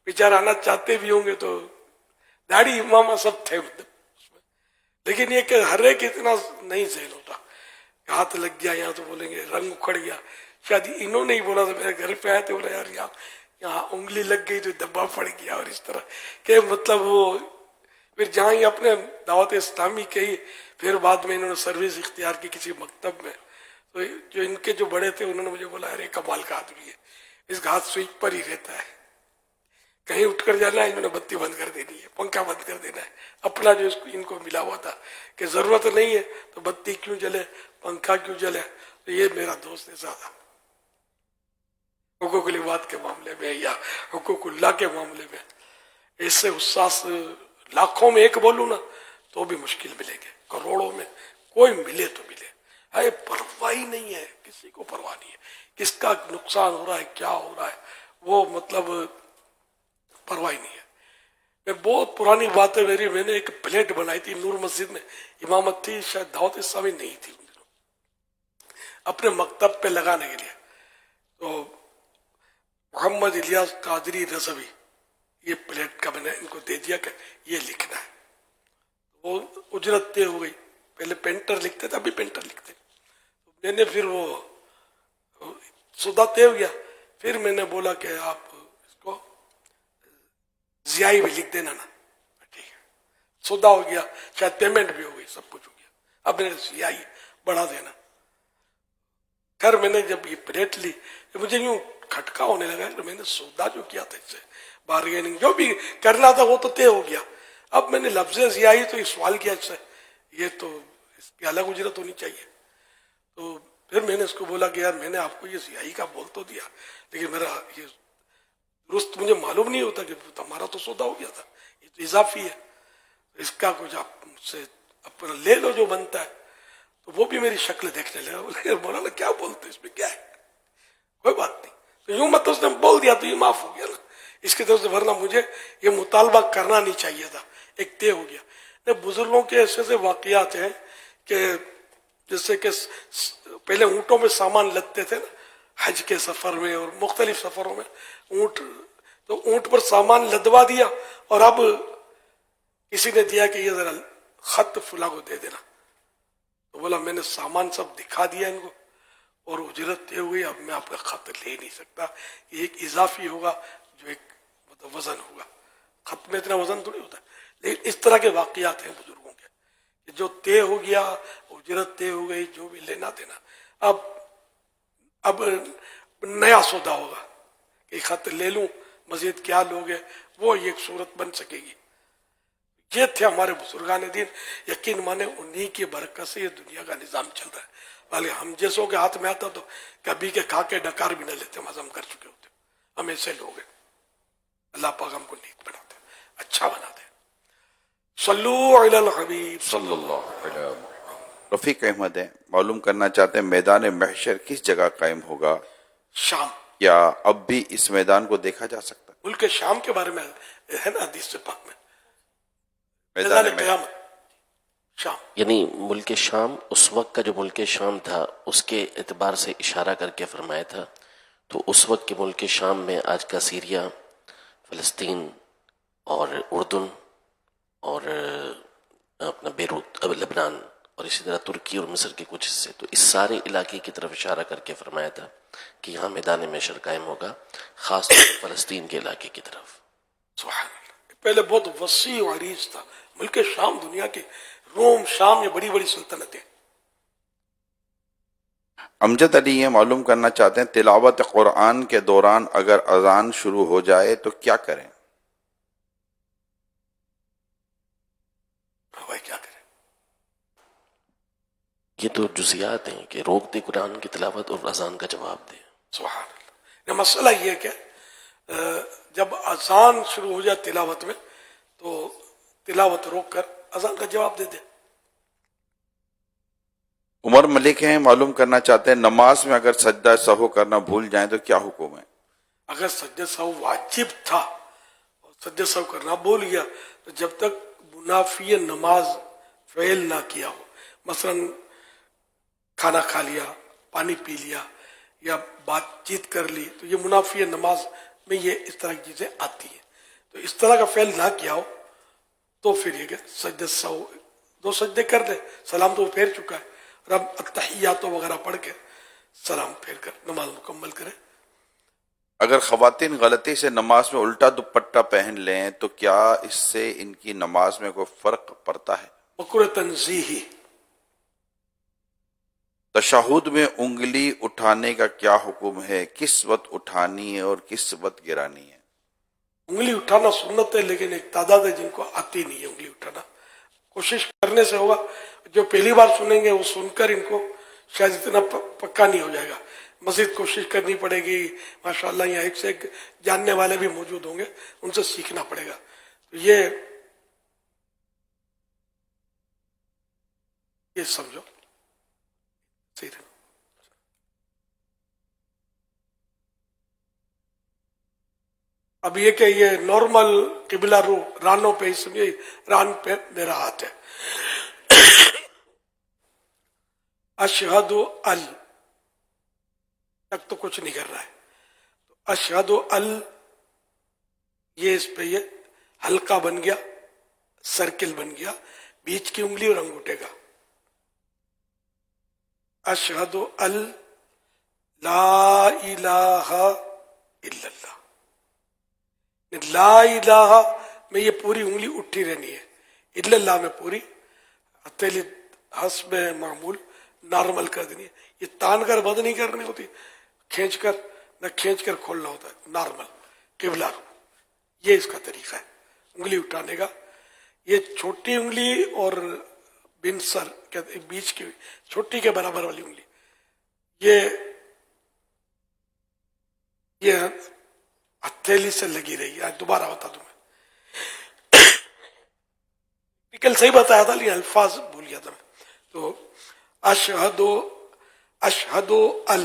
بیچارہ آنا چاہتے بھی ہوں گے تو داڑھی امامہ سب تھے مطلب اس میں. لیکن یہ کہ ہر ایک اتنا نہیں ذہن ہوتا، ہاتھ لگ گیا یہاں تو بولیں گے رنگ اکھڑ گیا. شاید انہوں نے ہی بولا تھا، میرے گھر پہ آئے تھے، بولا یار یہاں انگلی لگ گئی تو دبا پڑ گیا، اور اس طرح کہ مطلب وہ پھر جہاں ہی اپنے دعوت اسلامی کے ہی پھر بعد میں انہوں نے سروس اختیار کی کسی مکتب میں. تو جو ان کے جو بڑے تھے انہوں نے مجھے بولا ارے کمال کا آدمی ہے، اس کا ہاتھ سوئچ پر ہی رہتا ہے، کہیں اٹھ کر جانا ہے انہوں نے بتی بند کر دینی ہے، پنکھا بند کر دینا ہے. اپنا جو ان کو ملا ہوا تھا کہ ضرورت نہیں ہے تو بتی کیوں جلے، پنکھا کیوں جلے. تو یہ میرا دوست ہے زیادہ حقوق العباد کے معاملے میں یا حقوق اللہ کے معاملے میں. ایسے حساس لاکھوں میں ایک بولوں نا تو بھی مشکل ملیں گے، کروڑوں میں کوئی ملے تو ملے. ہے پرواہ ہی نہیں ہے، کسی کو پرواہ نہیں ہے کس کا نقصان ہو رہا ہے، کیا ہو رہا ہے، وہ مطلب پرواہ نہیں ہے. میں بہت پرانی بات ہے میری، میں نے ایک پلیٹ بنائی تھی نور مسجد میں، امامت تھی، شاید دعوت اسلامی نہیں تھی ان دنوں، اپنے مکتب پہ لگانے کے لیے. تو محمد الیاس قادری رضوی، یہ پلیٹ کا میں نے ان کو دے دیا کہ یہ لکھنا ہے. وہ اجرت طے ہو گئی، پہلے پینٹر لکھتے تھے، ابھی پینٹر لکھتے. میں نے پھر وہ سودا طے ہو گیا، پھر میں نے بولا کہ آپ اس کو زیائی بھی لکھ دینا نا. ٹھیک ہے، سودا ہو گیا، شاید پیمنٹ بھی ہو گئی، سب کچھ ہو گیا. اب میں نے زیائی بڑھا دینا. خیر میں نے جب یہ پلیٹ لی مجھے یوں کھٹکا ہونے لگا کہ میں نے سودا جو کیا تھا اس سے، بارگیننگ جو بھی کرنا تھا وہ تو طے ہو گیا. اب میں نے لفظ زیائی تو یہ سوال کیا اس سے، یہ تو اس کی الگ اجرت ہونی چاہیے. تو پھر میں نے اس کو بولا کہ یار میں نے آپ کو یہ زیائی کا بول تو دیا، لیکن میرا یہ درست مجھے معلوم نہیں ہوتا کہ ہمارا تو سودا ہو گیا تھا، یہ تو اضافی ہے، اس کا کچھ آپ مجھ سے اپنا لے لو جو بنتا ہے. تو وہ بھی میری شکل دیکھنے لگا، بولے مولانا کیا بولتے اس میں کیا ہے، کوئی بات نہیں. تو یوں مت اس نے بول دیا تو یہ معاف ہو گیا نا اس کی طرف سے، ورنہ مجھے یہ مطالبہ کرنا نہیں چاہیے تھا. ایک طے ہو گیا. بزرگوں کے ایسے ایسے واقعات ہیں کہ جیسے کہ پہلے اونٹوں میں سامان لدتے تھے نا، حج کے سفر میں اور مختلف سفروں میں اونٹ پر سامان لدوا دیا، اور اب کسی نے دیا کہ یہ ذرا خط فلاں کو دے دینا. تو بولا میں نے سامان سب دکھا دیا ان کو اور اجرت دے ہوئی، اب میں آپ کا خط لے نہیں سکتا، یہ ایک اضافی ہوگا جو ایک مطلب وزن ہوگا، خط میں اتنا وزن تھوڑی ہوتا ہے. لیکن اس طرح کے واقعات ہیں بزرگوں کے کہ جو طے ہو گیا، اجرت طے ہو گئی، جو بھی لینا دینا. اب نیا سودا ہوگا کہ خط لے لوں، مزید کیا لوگے، وہ ایک صورت بن سکے گی. یہ تھے ہمارے بزرگان دین، یقین مانے انہی کی برکت سے یہ دنیا کا نظام چل رہا ہے. بلکہ ہم جیسوں کے ہاتھ میں آتا تو کبھی کے کھا کے ڈکار بھی نہ لیتے، ہم ہضم کر چکے ہوتے. ہم ایسے لوگ ہیں. اللہ پاک ہم کو نیک بناتے، اچھا بناتے. صلو علی الحبیب صلی اللہ علیہ وسلم. رفیق احمد ہیں، معلوم کرنا چاہتے ہیں میدان محشر کس جگہ قائم ہوگا؟ شام. کیا اب بھی اس میدان کو دیکھا جا سکتا ہے؟ ملک شام کے بارے میں ہے نا حدیث سے پاک میں، میدان میدان قیامت شام. یعنی ملک شام اس وقت کا جو ملک شام تھا اس کے اعتبار سے اشارہ کر کے فرمایا تھا. تو اس وقت کے ملک شام میں آج کا سیریا، فلسطین اور اردن اور اپنا بیروت، لبنان، اور اسی طرح ترکی اور مصر کے کچھ حصے، تو اس سارے علاقے کی طرف اشارہ کر کے فرمایا تھا کہ یہاں میدان محشر قائم ہوگا، خاص طور پر فلسطین کے علاقے کی طرف. سبحان اللہ. پہلے بہت وسیع و عریض تھا ملک شام. دنیا کے روم، شام، یہ بڑی بڑی سلطنتیں. امجد علی یہ معلوم کرنا چاہتے ہیں تلاوت قرآن کے دوران اگر اذان شروع ہو جائے تو کیا کریں؟ بھائی کیا کریں؟ یہ تو جزیات ہیں کہ روک دے قرآن کی تلاوت اور اذان کا جواب دے. سبحان اللہ. مسئلہ یہ ہے کہ جب اذان شروع ہو جائے تلاوت میں تو تلاوت روک کر اذان کا جواب دے دے. عمر ملک ہیں معلوم کرنا چاہتے ہیں نماز میں اگر سجدہ سہو کرنا بھول جائیں تو کیا حکم ہے؟ اگر سجدہ سہو واجب تھا اور سجدہ سہو کرنا بھول گیا تو جب تک منافی نماز فعل نہ کیا ہو، مثلا کھانا کھا لیا، پانی پی لیا یا بات چیت کر لی، تو یہ منافی نماز میں یہ اس طرح کی چیزیں آتی ہیں. تو اس طرح کا فعل نہ کیا ہو تو پھر یہ کہ سجدہ سہو 2 سجدے کر دے، سلام تو وہ پھیر چکا ہے، رب التحیات وغیرہ پڑھ کے سلام پھیر کر نماز مکمل کرے. اگر خواتین غلطی سے نماز میں الٹا دوپٹہ پہن لیں تو کیا اس سے ان کی نماز میں کوئی فرق پڑتا ہے؟ مکروہ تنزیہی. تشہد میں انگلی اٹھانے کا کیا حکم ہے؟ کس وقت اٹھانی ہے اور کس وقت گرانی ہے؟ انگلی اٹھانا سنت ہے، لیکن ایک تعداد ہے جن کو آتی نہیں ہے انگلی اٹھانا. کوشش کرنے سے ہوگا. جو پہلی بار سنیں گے وہ سن کر ان کو شاید اتنا پکا نہیں ہو جائے گا. مزید کوشش کرنی پڑے گی. ماشاءاللہ یہاں ایک سے ایک جاننے والے بھی موجود ہوں گے، ان سے سیکھنا پڑے گا. تو یہ سمجھو صحیح ہے. اب یہ کہ یہ نارمل قبلہ رو رانوں پہ ہی سمجھے، ران پہ میرا ہاتھ ہے. اشہد ال تک تو کچھ نہیں کر رہا ہے. اشہد ال یہ اس پہ یہ ہلکا بن گیا، سرکل بن گیا، بیچ کی انگلی اور انگوٹھے کا. اشہد ال لا الہ الا اللہ. لا الہ میں یہ پوری انگلی اٹھی رہنی ہے، الا اللہ میں پوری ہتھیلی حسب معمول نارمل کر دینی ہے. یہ تان کر بند نہیں کرنی ہوتی، کھینچ کر نہ کھینچ کر کھولنا ہوتا ہے. نارمل قبلہ یہ اس کا طریقہ ہے انگلی اٹھانے کا. یہ چھوٹی انگلی اور بنسر کہتے ہیں بیچ کی چھوٹی کے برابر والی انگلی، یہ ہتھیلی سے لگی رہی ہے. دوبارہ بتا دوں میں کل صحیح بتایا تھا لیکن الفاظ بھول گیا تھا میں. تو اشہد ال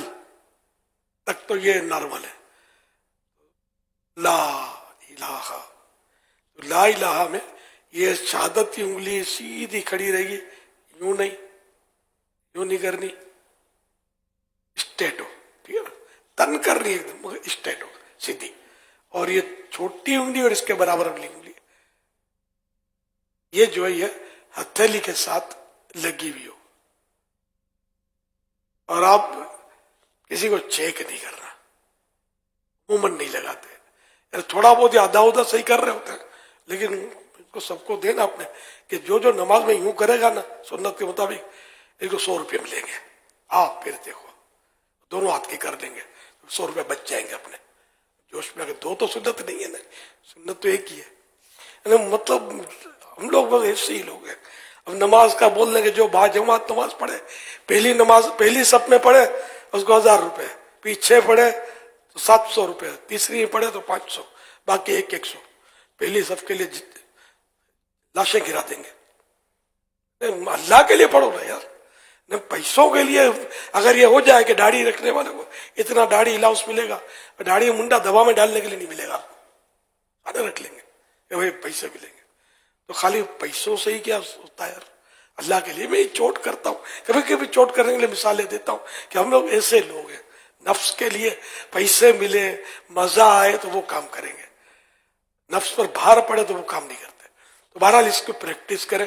تک تو یہ نارمل ہے. لا الہ، لا الہ میں یہ شہادت کی انگلی سیدھی کھڑی رہے گی، یوں نہیں کرنی، اسٹیٹ ہو. ٹھیک ہے نا، تن کرنی ایک دم مگر اسٹیٹ ہو سیدھی. اور یہ چھوٹی انگلی اور اس کے برابر والی انگلی یہ جو ہے یہ ہتھیلی کے ساتھ لگی ہوئی ہو. اور آپ کسی کو چیک نہیں کر رہا، عموماً نہیں لگاتے. تھوڑا بہت آدھا ادھا صحیح کر رہے ہوتے ہیں، لیکن ان کو سب کو دینا اپنے کہ جو نماز میں یوں کرے گا نا سنت کے مطابق اس کو 100 روپے ملیں گے. آپ پھر دیکھو دونوں ہاتھ کی کر دیں گے 100 روپے بچ جائیں گے اپنے جوش میں. اگر 2 تو سنت نہیں ہے نا، سنت تو ایک ہی ہے. مطلب ہم لوگ بس ایسے ہی لوگ ہیں. اب نماز کا بول دیں گے جو با جماعت نماز پڑھے، پہلی صف میں پڑھے اس کو 1000 روپے، پیچھے پڑھے تو 700 روپے، تیسری پڑھے تو 500، باقی 100. پہلی صف کے لیے لاشیں گرا دیں گے. اللہ کے لیے پڑھو نا یار. پیسوں کے لیے اگر یہ ہو جائے کہ داڑھی رکھنے والے کو اتنا داڑھی الاؤنس ملے گا، داڑھی منڈا دوا میں ڈالنے کے لیے نہیں ملے گا آپ کو، آدھے رکھ لیں گے کہ بھائی پیسے ملیں گے. تو خالی پیسوں سے ہی کیا ہوتا ہے یار. اللہ کے لیے میں یہ چوٹ کرتا ہوں, کبھی کبھی چوٹ کرنے کے لیے مثالیں دیتا ہوں کہ ہم لوگ ایسے لوگ ہیں, نفس کے لیے پیسے ملے, مزہ آئے تو وہ کام کریں گے, نفس پر بھار پڑے تو وہ کام نہیں کرتے. تو بہرحال اس کو پریکٹس کریں.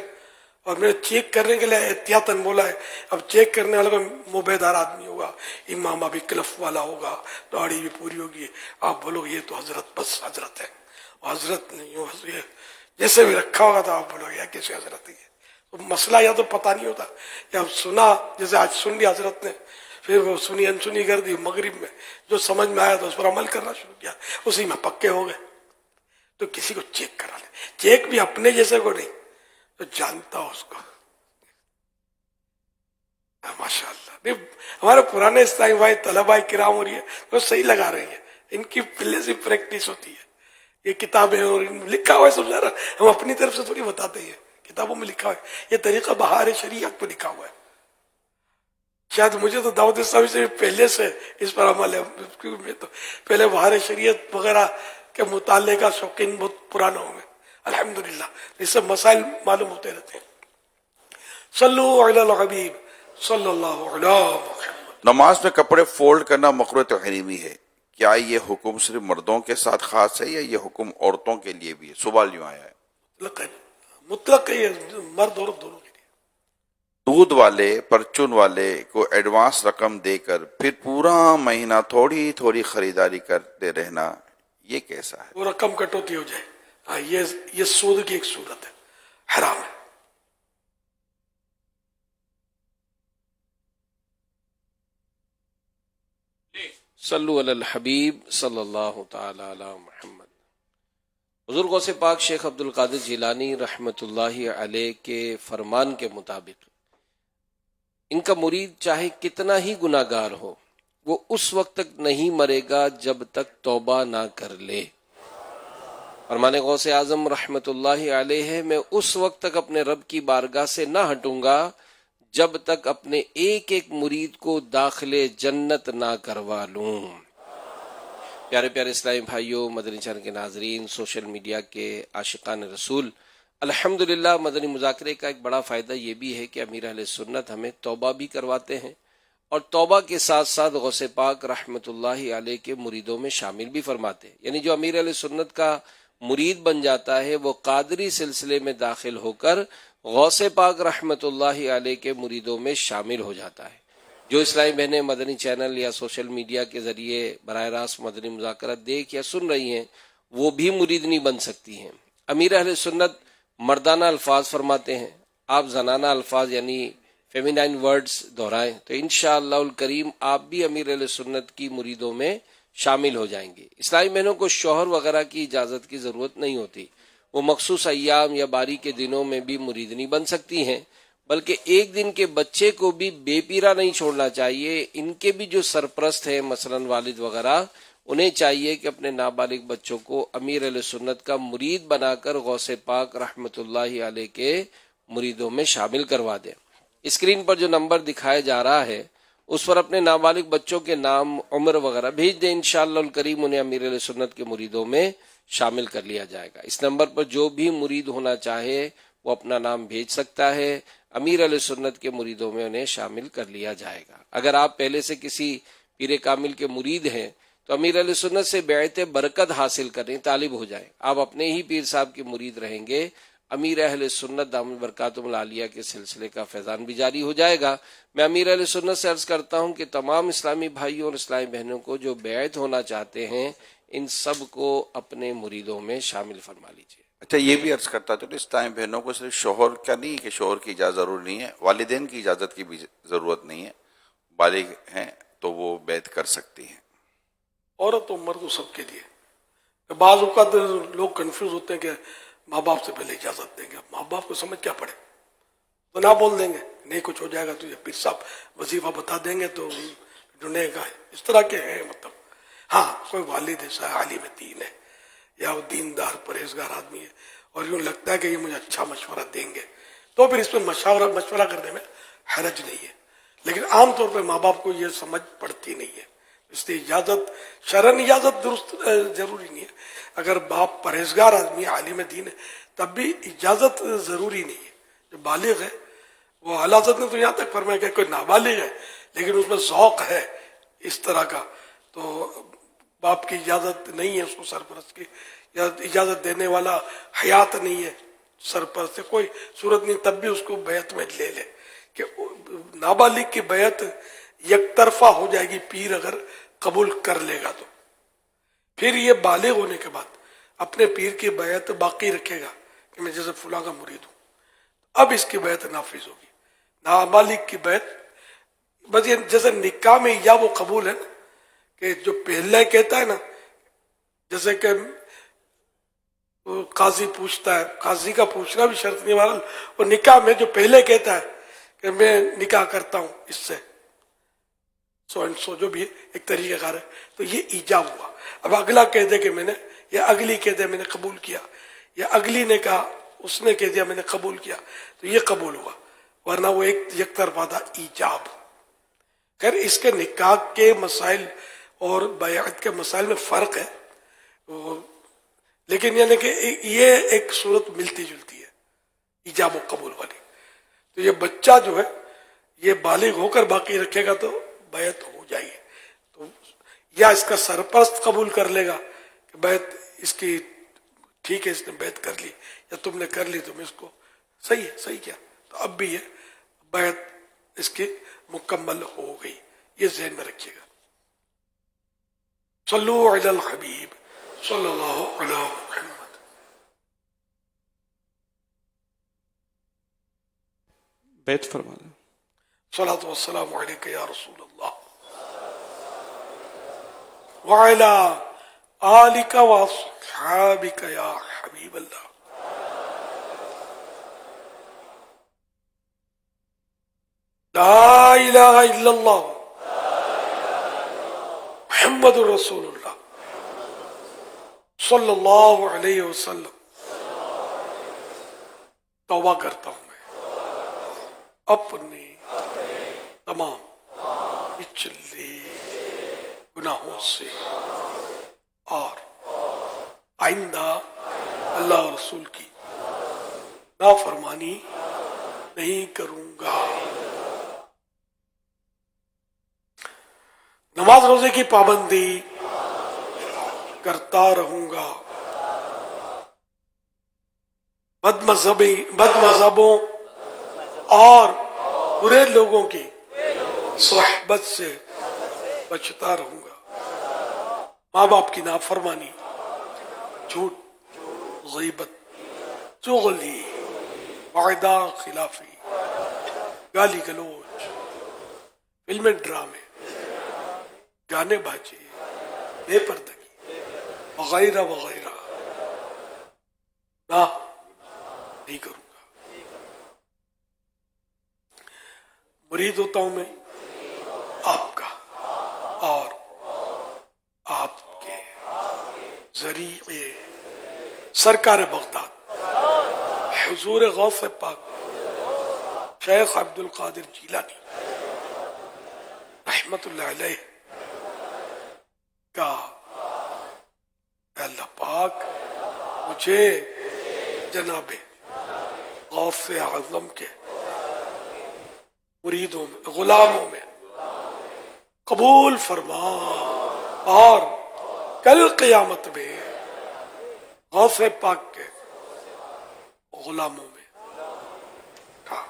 اور میں نے چیک کرنے کے لیے احتیاطاً بولا ہے, اب چیک کرنے والا کوئی موبیدار آدمی ہوگا, امامہ بھی کلف والا ہوگا, داڑھی بھی پوری ہوگی, آپ بولو یہ تو حضرت, بس حضرت ہے, حضرت نہیں ہو, جیسے بھی رکھا ہوگا تو آپ بولو یہ کیسے حضرت ہے. تو مسئلہ یا تو پتہ نہیں ہوتا, یا سنا جیسے آج سن لی حضرت نے, پھر وہ سنی انسنی کر دی, مغرب میں جو سمجھ میں آیا تو اس پر عمل کرنا شروع کیا, اسی میں پکے ہو گئے. تو کسی کو چیک کرا لیں, چیک بھی اپنے جیسے کو نہیں, تو جانتا ہو اس کو. ماشاء اللہ ہمارے پرانے اسلامی بھائی طلباء کرام ہو رہی ہے وہ صحیح لگا رہی ہے, ان کی پہلے سے پریکٹس ہوتی ہے. یہ کتابیں اور لکھا ہوا ہے سب, ذرا ہم اپنی طرف سے تھوڑی بتاتے ہیں, کتابوں میں لکھا ہوا ہے. یہ طریقہ بہار شریعت پہ لکھا ہوا ہے. شاید مجھے تو دعوت اسلامی سے پہلے سے اس پر عمل ہے, کیونکہ میں تو پہلے بہار شریعت وغیرہ کے مطالعے کا شوقین بہت پرانا ہوں میں الحمدللہ, اس سے مسائل معلوم ہوتے رہتے ہیں. صلو علی الحبیب صلی اللہ علیہ محمد. نماز میں کپڑے فولڈ کرنا مکروہ تحریمی ہے, کیا یہ حکم صرف مردوں کے ساتھ خاص ہے یا یہ حکم عورتوں کے لیے بھی ہے؟ سوال یوں آیا ہے. مطلق ہے, یہ مرد عورت دونوں کے لیے. دودھ والے پرچون والے کو ایڈوانس رقم دے کر پھر پورا مہینہ تھوڑی تھوڑی خریداری کرتے رہنا, یہ کیسا ہے؟ وہ رقم کٹوتی ہو جائے, ہاں یہ سود کی ایک صورت ہے, حرام ہے. صلو علی الحبیب صلی اللہ تعالی علی محمد. حضور غوث پاک شیخ عبد القادر جیلانی رحمۃ اللہ علیہ کے فرمان کے مطابق ان کا مرید چاہے کتنا ہی گناہ گار ہو, وہ اس وقت تک نہیں مرے گا جب تک توبہ نہ کر لے. فرمان غوث اعظم رحمۃ اللہ علیہ, میں اس وقت تک اپنے رب کی بارگاہ سے نہ ہٹوں گا جب تک اپنے ایک ایک مرید کو داخل جنت نہ کروا لوں. پیارے پیارے اسلامی بھائیوں, مدنی چینل کے ناظرین, سوشل میڈیا کے عاشقان رسول, الحمدللہ مدنی مذاکرے کا ایک بڑا فائدہ یہ بھی ہے کہ امیر اہل سنت ہمیں توبہ بھی کرواتے ہیں اور توبہ کے ساتھ ساتھ غوث پاک رحمۃ اللہ علیہ کے مریدوں میں شامل بھی فرماتے ہیں. یعنی جو امیر اہل سنت کا مرید بن جاتا ہے وہ قادری سلسلے میں داخل ہو کر غوث پاک رحمۃ اللہ علیہ کے مریدوں میں شامل ہو جاتا ہے. جو اسلامی بہنیں مدنی چینل یا سوشل میڈیا کے ذریعے براہ راست مدنی مذاکرات دیکھ یا سن رہی ہیں وہ بھی مرید نہیں بن سکتی ہیں. امیر اہل سنت مردانہ الفاظ فرماتے ہیں, آپ زنانہ الفاظ یعنی فیمینائن ورڈز دہرائیں تو انشاءاللہ الکریم آپ بھی امیر اہل سنت کی مریدوں میں شامل ہو جائیں گے. اسلامی بہنوں کو شوہر وغیرہ کی اجازت کی ضرورت نہیں ہوتی, وہ مخصوص ایام یا باری کے دنوں میں بھی مریدنی بن سکتی ہیں, بلکہ ایک دن کے بچے کو بھی بے پیرا نہیں چھوڑنا چاہیے. ان کے بھی جو سرپرست ہیں مثلا والد وغیرہ, انہیں چاہیے کہ اپنے نابالغ بچوں کو امیر اہل سنت کا مرید بنا کر غوث پاک رحمۃ اللہ علیہ کے مریدوں میں شامل کروا دیں. اسکرین پر جو نمبر دکھایا جا رہا ہے اس پر اپنے نابالغ بچوں کے نام, عمر وغیرہ بھیج دیں, انشاءاللہ الکریم انہیں امیر اہل سنت کے مریدوں میں شامل کر لیا جائے گا. اس نمبر پر جو بھی مرید ہونا چاہے وہ اپنا نام بھیج سکتا ہے, امیر علیہ سنت کے مریدوں میں انہیں شامل کر لیا جائے گا. اگر آپ پہلے سے کسی پیر کامل کے مرید ہیں تو امیر علیہ سنت سے بیعت برکت حاصل کریں, طالب ہو جائیں. آپ اپنے ہی پیر صاحب کے مرید رہیں گے, امیر اہل سنت دامن برکاتہم العالیہ کے سلسلے کا فیضان بھی جاری ہو جائے گا. میں امیر اہل سنت سے عرض کرتا ہوں کہ تمام اسلامی بھائیوں اور اسلامی بہنوں کو جو بیعت ہونا چاہتے ہیں ان سب کو اپنے مریدوں میں شامل فرما لیجیے. اچھا, یہ بھی عرض کرتا تو اسلامی بہنوں کو صرف شوہر کا نہیں کہ شوہر کی اجازت ضرور نہیں ہے, والدین کی اجازت کی بھی ضرورت نہیں ہے, بالغ ہیں تو وہ بیعت کر سکتی ہیں. عورت و مرد سب کے لیے. بعض اوقات لوگ کنفیوز ہوتے ہیں کہ ماں باپ سے پہلے اجازت دیں گے, ماں باپ کو سمجھ کیا پڑے تو نہ بول دیں گے, نہیں کچھ ہو جائے گا تو یہ پیر صاحب وظیفہ بتا دیں گے تو ڈھونڈے گا. اس طرح کے ہیں. مطلب ہاں کوئی والد ایسا ہے عالم دین ہے یا وہ دیندار پرہیزگار آدمی ہے اور یوں لگتا ہے کہ یہ مجھے اچھا مشورہ دیں گے تو پھر اس پہ مشورہ کرنے میں حرج نہیں ہے. لیکن عام طور پہ ماں باپ کو یہ سمجھ پڑتی نہیں ہے, اس لیے اجازت شرعن اجازت درست ضروری نہیں ہے. اگر باپ پرہیزگار آدمی عالم دین ہے تب بھی اجازت ضروری نہیں ہے. جو بالغ ہے وہ اعلیٰ حضرت نے تو یہاں تک فرمایا کہ کوئی نابالغ ہے لیکن اس میں ذوق ہے اس طرح کا، تو باپ کی اجازت نہیں ہے اس کو سرپرست کی، یا اجازت دینے والا حیات نہیں ہے سرپرست سے، کوئی صورت نہیں، تب بھی اس کو بیعت میں لے لے، کہ نابالغ کی بیعت یک طرفہ ہو جائے گی پیر اگر قبول کر لے گا تو، پھر یہ بالغ ہونے کے بعد اپنے پیر کی بیعت باقی رکھے گا کہ میں جیسے فلاں کا مرید ہوں، اب اس کی بیعت نافذ ہوگی۔ نابالغ کی بیعت بس یہ جیسے نکاح میں یا وہ قبول ہے نا، کہ جو پہلے کہتا ہے نا، جیسے کہ قاضی پوچھتا ہے، قاضی کا پوچھنا بھی شرط نہیں والا، وہ نکاح میں جو پہلے کہتا ہے کہ میں نکاح کرتا ہوں اس سے سو اینڈ سو، جو بھی ایک طریقہ کار ہے، تو یہ ایجاب ہوا۔ اب اگلا کہہ دے کہ میں نے، یا اگلی کہہ دے میں نے قبول کیا، یا اگلی نے کہا، اس نے کہہ دیا میں نے قبول کیا، تو یہ قبول ہوا، ورنہ وہ ایک یک طرفہ تھا ایجاب۔ خیر اس کے نکاح کے مسائل اور بیعت کے مسائل میں فرق ہے، لیکن یعنی کہ یہ ایک صورت ملتی جلتی ہے ایجاب و قبول والی۔ تو یہ بچہ جو ہے یہ بالغ ہو کر باقی رکھے گا تو بیعت ہو جائے گی، تو یا اس کا سرپرست قبول کر لے گا کہ بیعت اس کی ٹھیک ہے، اس نے بیعت کر لی، یا تم نے کر لی تو میں اس کو صحیح ہے، صحیح کیا، تو اب بھی یہ بیعت اس کی مکمل ہو گئی، یہ ذہن میں رکھیے گا۔ صلو علی الحبیب صلی اللہ علیہ محمد۔ بیت فرما دیں۔ صلاۃ والسلام علیک یا رسول اللہ وعلی آلک واصحابک یا حبیب اللہ۔ لا الہ الا اللہ محمد رسول اللہ صلی اللہ علیہ وسلم۔ توبہ کرتا ہوں میں اپنے تمام پچھلے گناہوں سے، اور آئندہ اللہ اور رسول کی نافرمانی نہیں کروں گا۔ نماز روزے کی پابندی کرتا رہوں گا، بد مذہبوں اور برے لوگوں کی صحبت سے بچتا رہوں گا، ماں باپ کی نافرمانی، جھوٹ، غیبت، چغلی، وعدہ خلافی، گالی گلوچ، فلمیں ڈرامے، گانے باجے، بے پردگی وغیرہ وغیرہ نہ نہیں کروں گا۔ مرید ہوتا ہوں میں آپ کا، اور آپ کے ذریعے سرکار بغداد حضور غوث پاک شیخ عبد القادر جیلانی رحمت اللہ علیہ کا، اللہ پاک مجھے جناب غوث اعظم کے مریدوں میں، غلاموں میں قبول فرما، اور کل قیامت میں غوث پاک کے غلاموں میں تھا،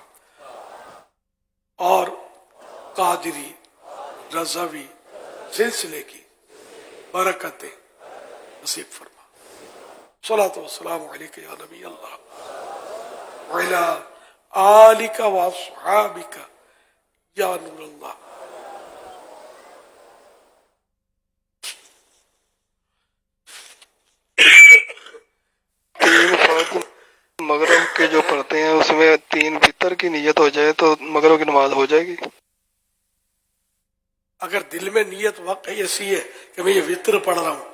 اور قادری رضوی سلسلے کی برکتیں نصیب فرما۔ صلاۃ والسلام علیک یا نبی اللہ وعلی آلک واصحابک یا نور اللہ۔ مغرب کے جو پڑھتے ہیں اس میں 3 وتر کی نیت ہو جائے تو مغرب کی نماز ہو جائے گی؟ اگر دل میں نیت واقعی ایسی ہے کہ میں یہ وطر پڑھ رہا ہوں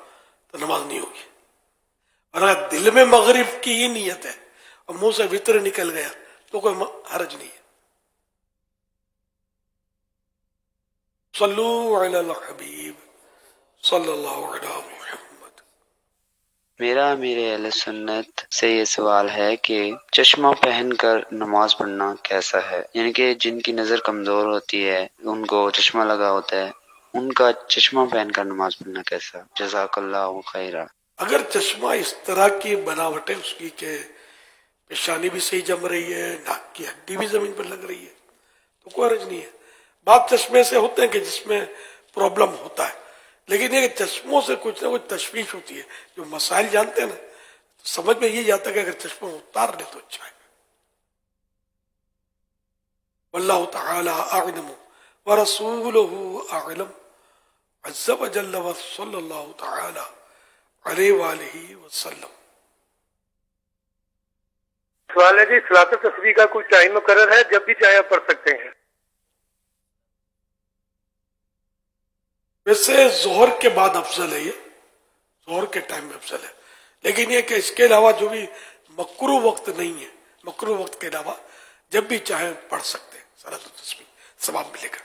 تو نماز نہیں ہوگی، اور اگر دل میں مغرب کی ہی نیت ہے اور منہ سے وطر نکل گیا تو کوئی حرج نہیں ہے۔ صلو علی الحبیب صلی اللہ علیہ وسلم۔ میرا امیر اہل سنت سے یہ سوال ہے کہ چشمہ پہن کر نماز پڑھنا کیسا ہے؟ یعنی کہ جن کی نظر کمزور ہوتی ہے، ان کو چشمہ لگا ہوتا ہے، ان کا چشمہ پہن کر نماز پڑھنا کیسا؟ جزاک اللہ خیرہ۔ اگر چشمہ اس طرح کی بناوٹ ہے اس کی کہ پیشانی بھی صحیح جم رہی ہے، ناک کی ہڈی بھی زمین پر لگ رہی ہے، تو کوئی حرج نہیں ہے۔ بعض چشمے سے ہوتے ہیں کہ جس میں پرابلم ہوتا ہے، لیکن یہ کہ چشموں سے کچھ نہ کچھ تشویش ہوتی ہے۔ جو مسائل جانتے ہیں نا، تو سمجھ میں یہ جاتا ہے کہ اگر چشمہ اتار لے تو اچھا ہے۔ واللہ تعالی اعلم ورسولہ اعلم عز وجل وصلی اللہ تعالی علیہ وآلہ وسلم۔ سوال ہے جی، صلاۃ التسبیح کا کوئی ٹائم مقرر ہے؟ جب بھی چاہے آپ پڑھ سکتے ہیں؟ ویسے ظہر کے بعد افضل ہے، یہ ظہر کے ٹائم میں افضل ہے، لیکن یہ کہ اس کے علاوہ جو بھی مکروہ وقت نہیں ہے، مکروہ وقت کے علاوہ جب بھی چاہیں پڑھ سکتے ہیں صلاۃ التسبیح، ثواب ملے گا۔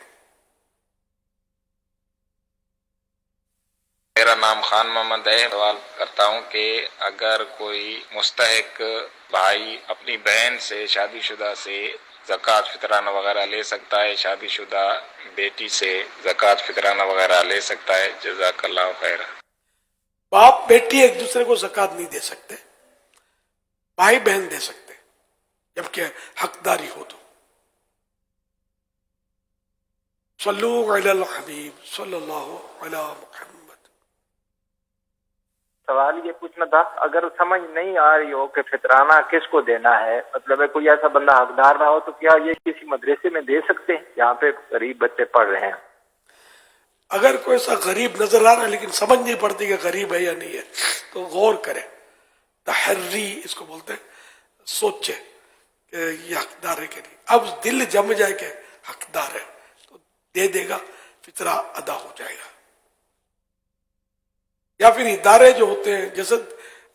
میرا نام خان محمد ہے۔ سوال کرتا ہوں کہ اگر کوئی مستحق بھائی اپنی بہن سے شادی شدہ سے زکوٰۃ فطرانہ وغیرہ لے سکتا ہے، شادی شدہ بیٹی سے زکوٰۃ فطرانہ وغیرہ لے سکتا ہے؟ جزاک اللہ خیر۔ باپ بیٹی ایک دوسرے کو زکوٰۃ نہیں دے سکتے، بھائی بہن دے سکتے جبکہ حقداری ہو تو۔ صلو علی الحبیب صلی اللہ علی محمد۔ سوال یہ پوچھنا تھا، اگر سمجھ نہیں آ رہی ہو کہ فطرانہ کس کو دینا ہے، مطلب ہے کوئی ایسا بندہ حقدار نہ ہو، تو کیا یہ کسی مدرسے میں دے سکتے ہیں جہاں پہ غریب بچے پڑھ رہے ہیں؟ اگر کوئی ایسا غریب نظر آ رہا ہے لیکن سمجھ نہیں پڑتی کہ غریب ہے یا نہیں ہے، تو غور کرے، تحری اس کو بولتے ہیں، سوچے کہ یہ حقدار ہے کہ نہیں۔ اب دل جم جائے کہ حقدار ہے تو دے دے گا، فطرہ ادا ہو جائے گا۔ یا پھر ادارے جو ہوتے ہیں، جیسے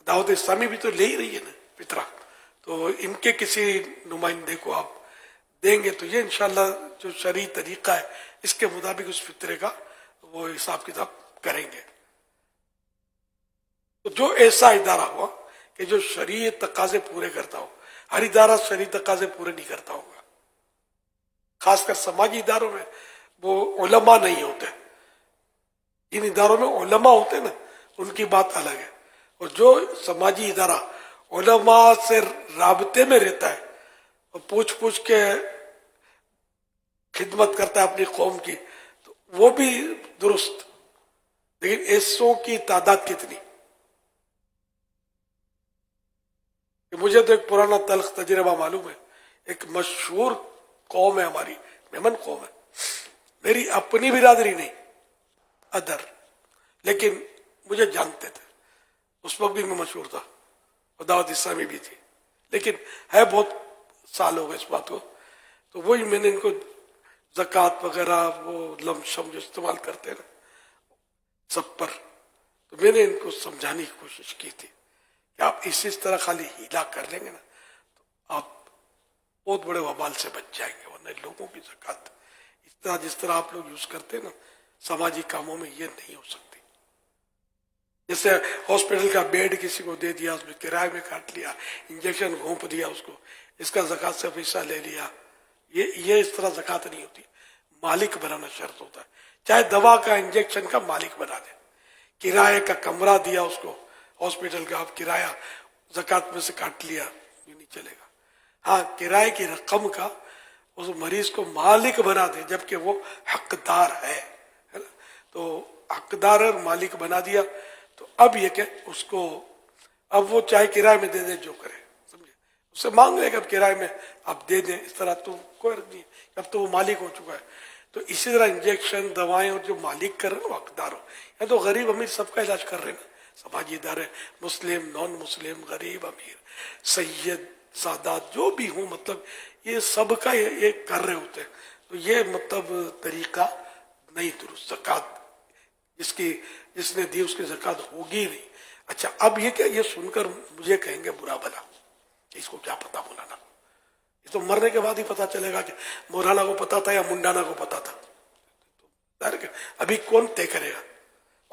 دعوت اسلامی بھی تو لے ہی رہی ہے نا فطرہ، تو ان کے کسی نمائندے کو آپ دیں گے تو یہ انشاءاللہ جو شرعی طریقہ ہے اس کے مطابق اس فطرے کا وہ حساب کتاب کریں گے۔ تو جو ایسا ادارہ ہوا کہ جو شرعی تقاضے پورے کرتا ہو، ہر ادارہ شرعی تقاضے پورے نہیں کرتا ہوگا، خاص کر سماجی اداروں میں وہ علماء نہیں ہوتے، ان اداروں میں علماء ہوتے نا، ان کی بات الگ ہے۔ اور جو سماجی ادارہ علماء سے رابطے میں رہتا ہے اور پوچھ پوچھ کے خدمت کرتا ہے اپنی قوم کی، تو وہ بھی درست، لیکن ایسوں کی تعداد کتنی؟ مجھے تو ایک پرانا تلخ تجربہ معلوم ہے، ایک مشہور قوم ہے ہماری، میمن قوم ہے، میری اپنی برادری نہیں ادر، لیکن مجھے جانتے تھے، اس وقت بھی میں مشہور تھا اور دعوت اسلامی بھی تھی، لیکن ہے بہت سال ہو گئے اس بات کو۔ تو وہی میں نے ان کو زکوٰۃ وغیرہ وہ لم شم جو استعمال کرتے ہیں نا سب پر، تو میں نے ان کو سمجھانے کی کوشش کی تھی کہ آپ اسی طرح خالی ہیلا کر لیں گے نا تو آپ بہت بڑے وبال سے بچ جائیں گے، ورنہ لوگوں کی زکوٰۃ اس طرح جس طرح آپ لوگ یوز کرتے ہیں نا سماجی کاموں میں یہ نہیں ہو سکتی۔ جیسے ہاسپٹل کا بیڈ کسی کو دے دیا، اس میں کرائے میں کاٹ لیا، انجیکشن گھونپ دیا اس کو، اس کا زکوٰۃ سے پیسہ لے لیا، یہ اس طرح زکوٰۃ نہیں ہوتی، مالک بنانا شرط ہوتا ہے۔ چاہے دوا کا انجیکشن کا مالک بنا دے، کرائے کا کمرہ دیا اس کو ہاسپٹل کا، آپ کرایہ زکوٰۃ میں سے کاٹ لیا، یہ نہیں چلے گا۔ ہاں کرائے کی رقم کا اس مریض کو مالک بنا دے جبکہ وہ حقدار ہے نا، تو حقدار اور مالک بنا دیا، تو اب یہ کہ اس کو اب وہ چاہے کرائے میں دے دے، جو کرے، سمجھے، اس سے مانگ لے کہ اب کرائے میں آپ دے دیں، اس طرح تو کوئی نہیں، اب تو وہ مالک ہو چکا ہے۔ تو اسی طرح انجیکشن دوائیں اور جو مالک کر رہے ہیں وہ حقدار ہو، یا تو غریب امیر سب کا علاج کر رہے ہیں، سماجی ادارے، مسلم نان مسلم، غریب امیر، سید سادات جو بھی ہوں، مطلب یہ سب کا یہ کر رہے ہوتے ہیں، تو یہ مطلب طریقہ نہیں درست۔ زکوٰۃ جس نے دی اس کی زکوٰۃ ہوگی نہیں۔ اچھا اب یہ کہ یہ سن کر مجھے کہیں گے برا بھلا کہ اس کو کیا پتا مولانا، یہ تو مرنے کے بعد ہی پتا چلے گا کہ مولانا کو پتا تھا یا منڈانا کو پتا تھا، ابھی کون طے کرے گا؟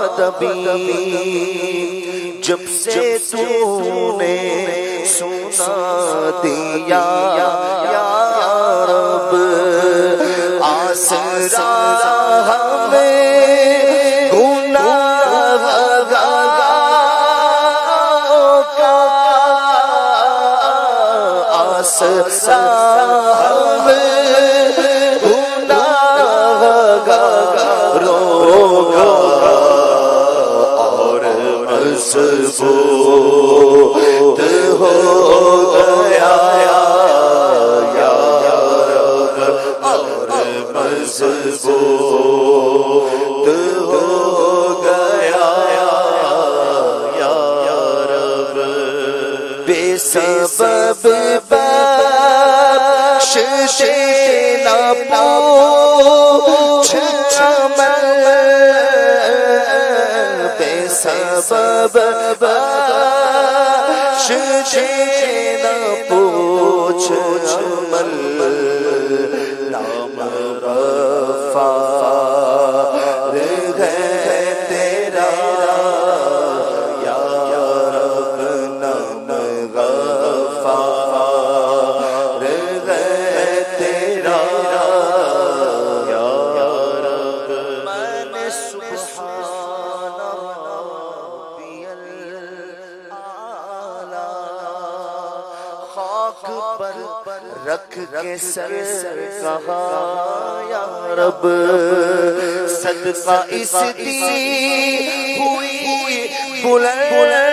ابھی جب سے تو نے سنا دیا یا رب آسرا ہمیں گناہ گاروں کا آسرا مضبوط ہو گیا یا رب اور مضبوط ہو گیا یا رب بے سبب بخش نہ پوچھ بے سبب بخش نہ پوچھ مل نام غفار ہے تیرا یا رب نام غفار ہے تیرا یا رب میں نے سبحان ربی الاعلی خاک پر رکھ کے سر کہا یا رب صدقہ اس دی ہوئی بلندی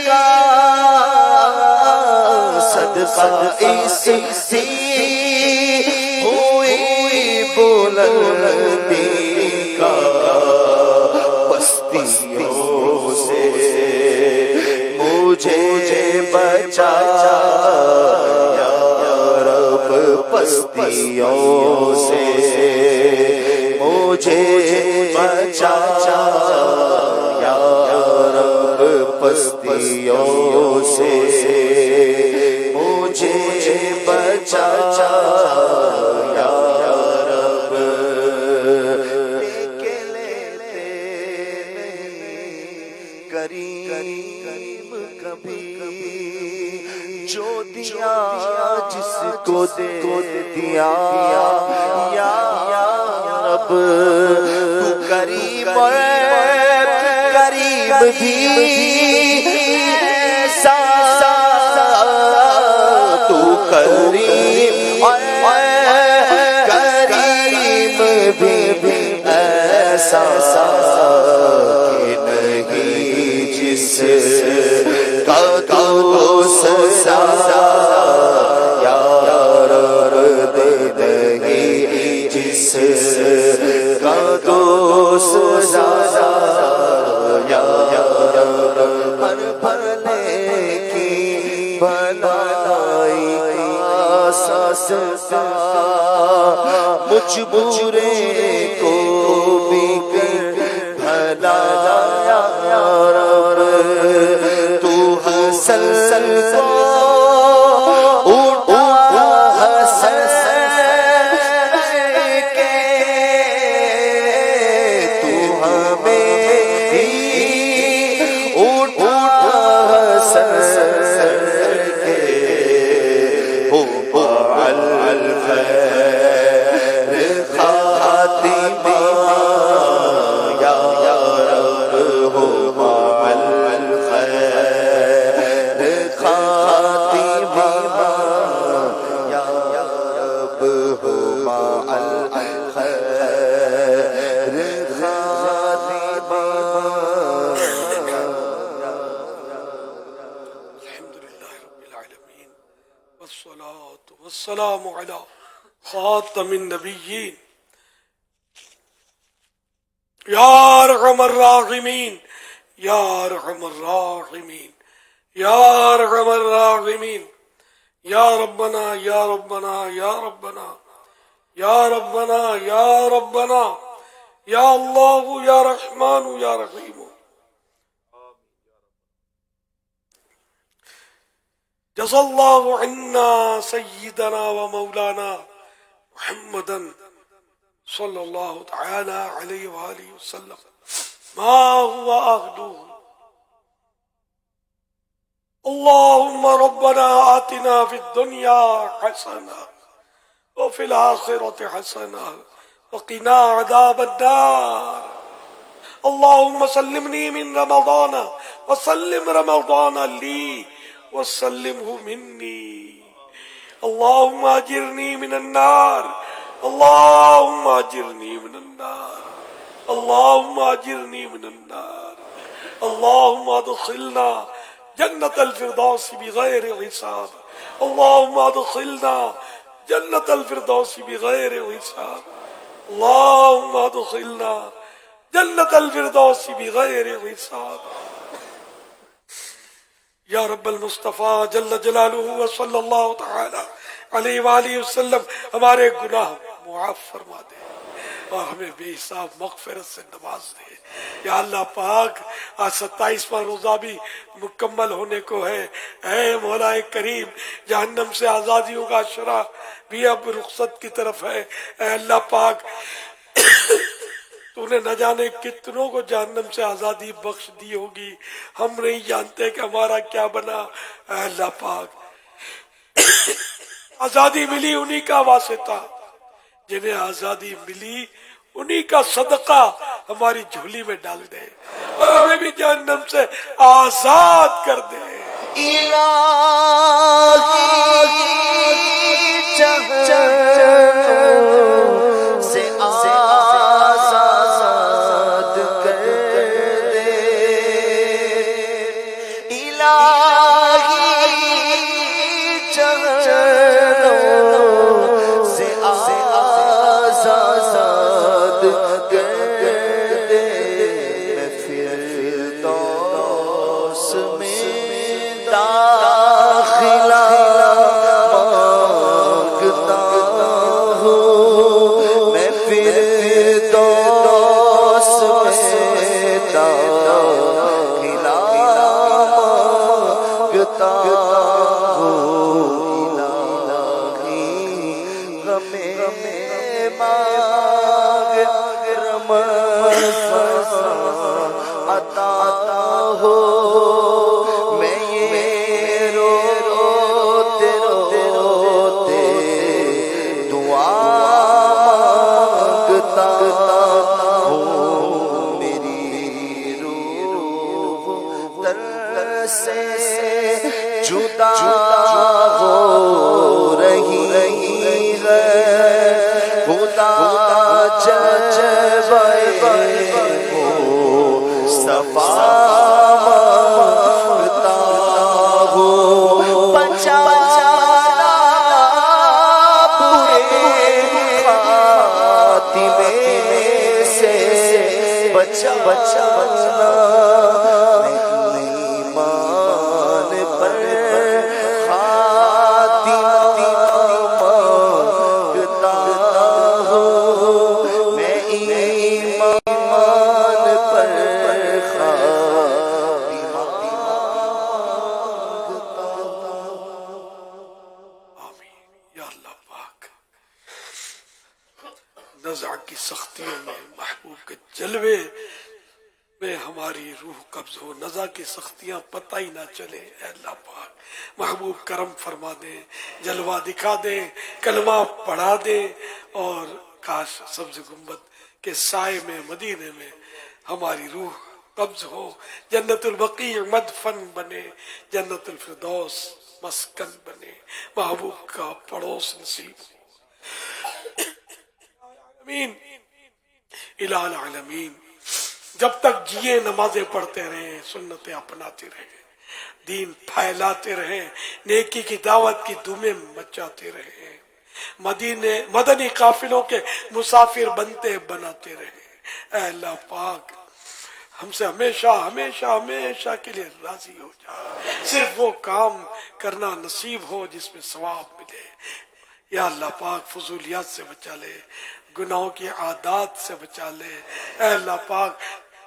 کا صدقہ اس دی ہوئی بلندی کا پستیوں سے مجھے بچا یا رب پستیوں سے مجھے بچا یا رب پستیوں سے مجھے بچا یا رب کے لیتے قریب کبھی جو دیا جس کو دے دیا یا رب تو قریب قریب بھی ایسا تو قریب قریب بھی ایسا کہ نہیں جس کا تو سزا یا رب نہیں جس کا تو سزا یا رب ہر بھلے کی بھلائی اساس مجھ برے کو بھی بھلا یا رب تو حسن کو والسلام على خاتم النبيين يا ارحم الراحمين يا ارحم الراحمين يا ارحم الراحمين يا ربنا يا ربنا يا ربنا يا ربنا يا ربنا يا الله يا رحمن يا رحيم جزا الله عنا سيدنا ومولانا محمدا صلی اللہ تعالی علیہ وآلہ وسلم ما هو أهله. اللهم ربنا آتنا في الدنيا حسنة وفي الآخرة حسنة وقنا عذاب النار. اللهم سلمني من رمضان وسلم رمضان لي وسلمه مني. اللهم أجرني من النار. اللهم أجرني من النار. اللهم أجرني من النار. اللهم أدخلنا جنة الفردوس بغير حساب. اللهم أدخلنا جنة الفردوس بغير حساب. اللهم أدخلنا جنة الفردوس بغير حساب. یا رب المصطفیٰ جل جلالہ وصلی اللہ تعالی علیہ وآلہ وسلم ہمارے گناہ معاف فرما دے اور ہمیں بے حساب مغفرت سے نواز دے. یا اللہ پاک آج 27واں روزہ بھی مکمل ہونے کو ہے. اے مولا کریم جہنم سے آزادیوں کا شرح بھی اب رخصت کی طرف ہے. اے اللہ پاک تو نے نہ جانے کتنوں کو جہنم سے آزادی بخش دی ہوگی, ہم نہیں جانتے کہ ہمارا کیا بنا. اے اللہ پاک آزادی ملی انہی کا واسطہ, جنہیں آزادی ملی انہی کا صدقہ ہماری جھولی میں ڈال دے اور ہمیں بھی جہنم سے آزاد کر دے. نزع کی سختیوں میں محبوب کے جلوے میں ہماری روح قبض ہو. نزع کی سختیاں پتہ ہی نہ چلے. اے اللہ پاک محبوب کرم فرما دے, جلوہ دکھا دے, کلمہ پڑھا دے, اور کاش سبز گنبد کے سائے میں مدینے میں ہماری روح قبض ہو, جنت البقیع مدفن بنے, جنت الفردوس مسکن بنے, محبوب کا پڑوس نصیب ہو. آمین الہ العالمین. جب تک جیے نمازیں پڑھتے رہیں, سنتیں اپناتے رہیں, دین پھیلاتے رہیں, نیکی کی دعوت کی دھومیں مچاتے رہیں, مدنی قافلوں کے مسافر بنتے بناتے رہیں. اے اللہ پاک ہم سے ہمیشہ ہمیشہ ہمیشہ کے لیے راضی ہو جا. صرف وہ کام کرنا نصیب ہو جس میں ثواب ملے. یا اللہ پاک فضولیات سے بچا لے, گناہوں کی عادات سے بچا لے. اے اللہ پاک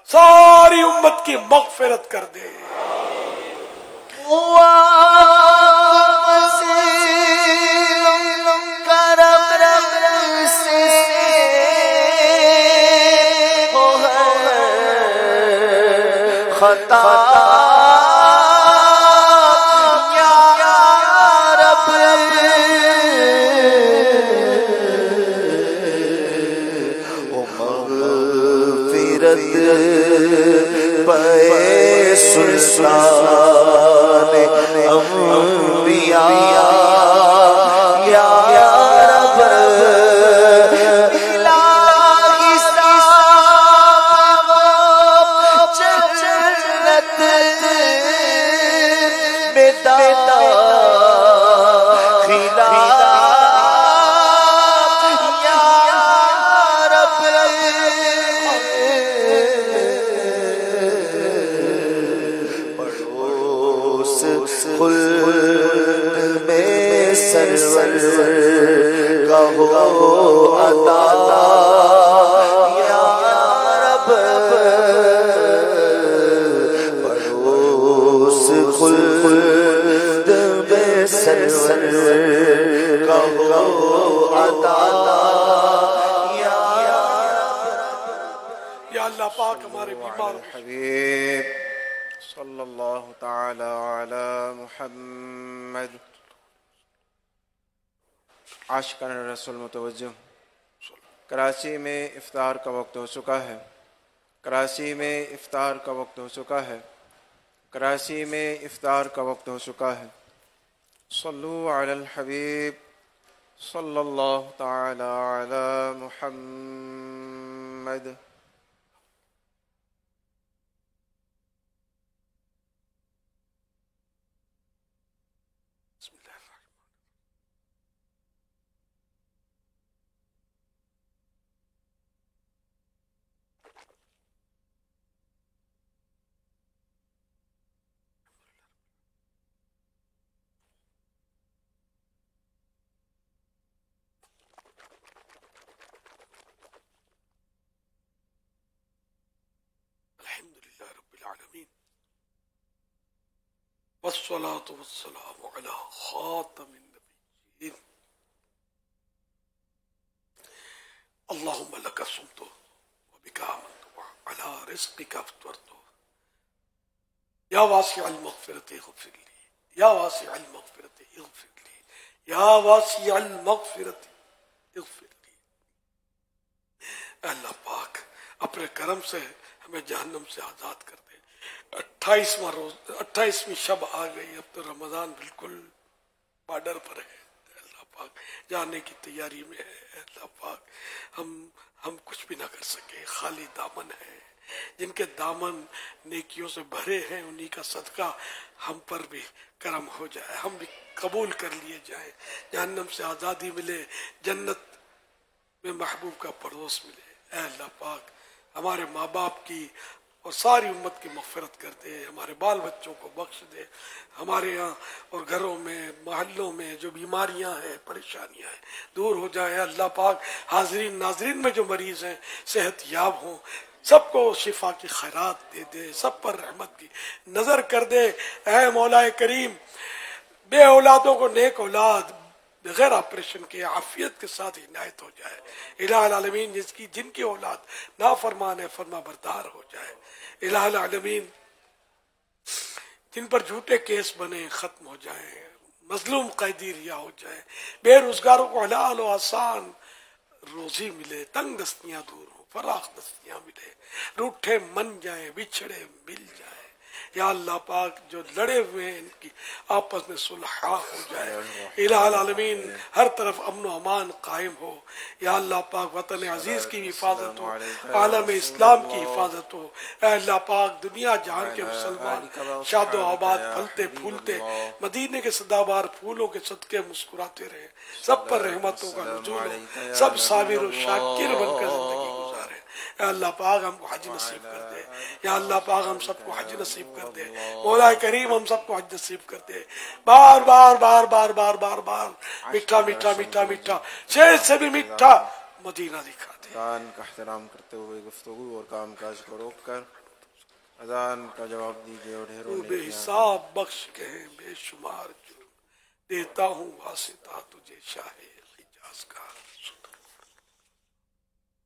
ساری امت کی مغفرت کر دے. کرم سے خطا یا رب مغفرت پے سلطان انبیاء یا رب الہی صاحب جنت میں داخلہ یا رب پڑوس خلد میں سرور کا ہو عطا یا رب پڑوس خلد میں سرور کا ہو عطا یا اللہ پاک ہمارے بیمار حبیب صلی اللہ تعالی علی محمد. عاشقان رسول متوجہ، کراچی میں افطار کا وقت ہو چکا ہے. کراچی میں افطار کا وقت ہو چکا ہے. کراچی میں افطار کا وقت ہو چکا ہے. صلو علی الحبیب صلی اللہ تعالی علی محمد. الحمدللہ رب العالمین والصلاة والسلام على خاتم النبیین. اللهم لك صمت وبك آمنت وعلى رزقك افطرت یا واسع المغفرة اغفر لي یا واسع المغفرة اغفر لي یا واسع المغفرة اغفر لي. اللہ پاک اپنے کرم سے ہمیں جہنم سے آزاد کر دے. 28ویں شب آ گئی، اب تو رمضان بالکل بارڈر پر ہے. اللہ پاک جانے کی تیاری میں ہے. اللہ پاک ہم کچھ بھی نہ کر سکے، خالی دامن ہے. جن کے دامن نیکیوں سے بھرے ہیں انہی کا صدقہ ہم پر بھی کرم ہو جائے، ہم بھی قبول کر لیے جائیں. جہنم سے آزادی ملے، جنت میں محبوب کا پڑوس ملے. اے اللہ پاک ہمارے ماں باپ کی اور ساری امت کی مغفرت کر دے. ہمارے بال بچوں کو بخش دے. ہمارے یہاں اور گھروں میں محلوں میں جو بیماریاں ہیں، پریشانیاں ہیں، دور ہو جائے. اللہ پاک حاضرین ناظرین میں جو مریض ہیں صحت یاب ہوں، سب کو شفا کی خیرات دے دے، سب پر رحمت کی نظر کر دے. اے مولا کریم، بے اولادوں کو نیک اولاد بغیر آپریشن کے عافیت کے ساتھ عنایت ہو جائے. الہ العالمین جن کی اولاد نافرمان ہے فرما بردار ہو جائے. الہ العالمین جن پر جھوٹے کیس بنے ختم ہو جائیں، مظلوم قیدی رہا ہو جائے، بے روزگاروں کو حلال و آسان روزی ملے، تنگ دستیاں دور ہوں، فراخ دستیاں ملے، روٹھے من جائیں، بچھڑے مل جائیں. یا اللہ پاک جو لڑے ہوئے ہیں ان کی آپس میں صلح ہو جائے. الہ العالمین ہر طرف امن و امان قائم ہو. یا اللہ پاک وطن عزیز کی حفاظت ہو، عالم اسلام کی حفاظت ہو. اے اللہ پاک دنیا جہان کے مسلمان شاد و آباد پھلتے پھولتے مدینے کے سدابار پھولوں کے صدقے مسکراتے رہے. سب پر رحمتوں کا نزول ہو، سب صابر و شاکر بن کر زندگی گزارے. اے اللہ پاک ہم کو حج نصیب کر دے. یا اللہ پاک ہم سب کو حج نصیب کر دے. مولا کریم ہم سب کو حج نصیب کر دے. بار بار بار بار بار بار بار میٹھا میٹھا میٹھا میٹھا شہد سے بھی میٹھا مدینہ دکھا دے. اذان کا احترام کرتے ہوئے گفتگو اور کام کاج کو روک کر اذان کا جواب دیجیے. اور ڈھیروں بے حساب بخش کے بے شمار جرم دیتا ہوں واسطہ تجھے شاہ حجاز کا.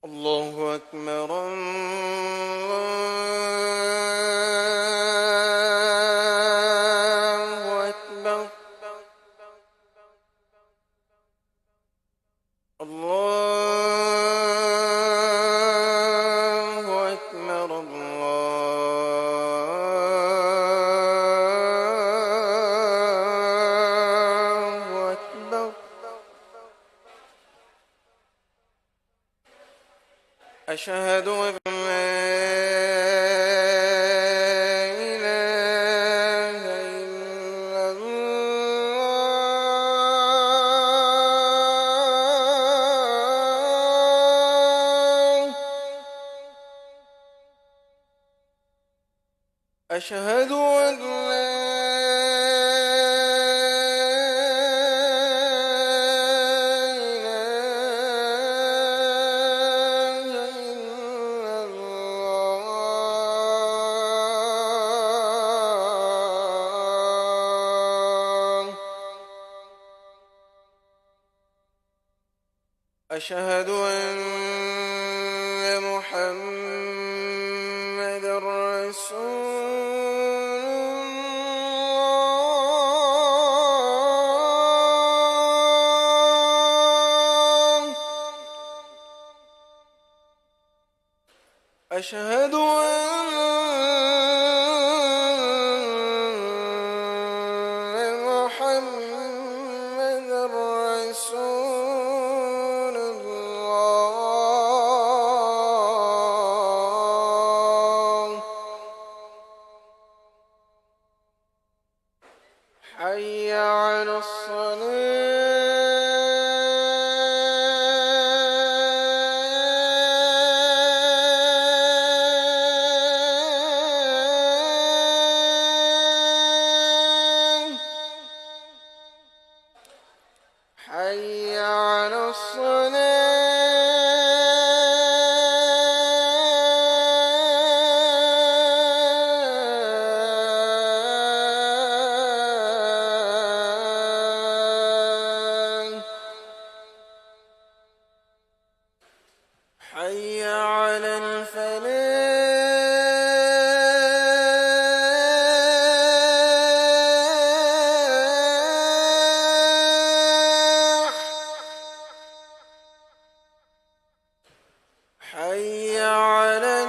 اللہ اکبر. أشهد أن لا إله إلا الله أشهد أن لا أشهد أن محمد رسول الله أشهد أن محمد رسول الله حي على الصلاة حي على الصلاة حي على الفلاح حي على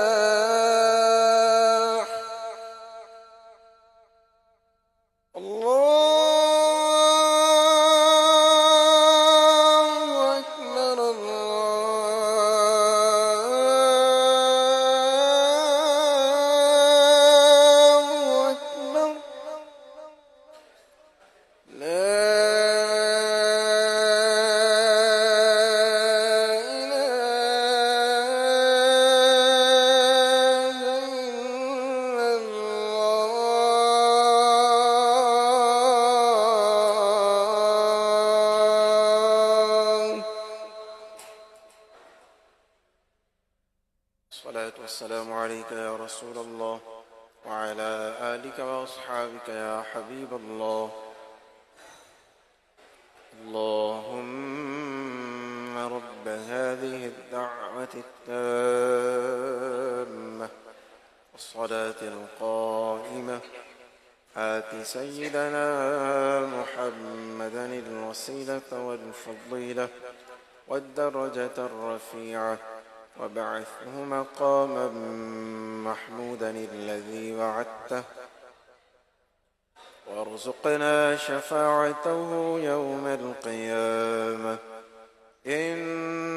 الفلاح الله أكبر الله أكبر لا إله إلا الله الصلاة والسلام عليك يا رسول الله وعلى آلك وأصحابك يا حبيب الله اللهم رب هذه الدعوة التامة والصلاة القائمة آت سيدنا محمدا الوسيلة والفضيلة والدرجة الرفيعة وبعثه مقاما محمودا الذي وعدته وارزقنا شفاعته يوم القيامة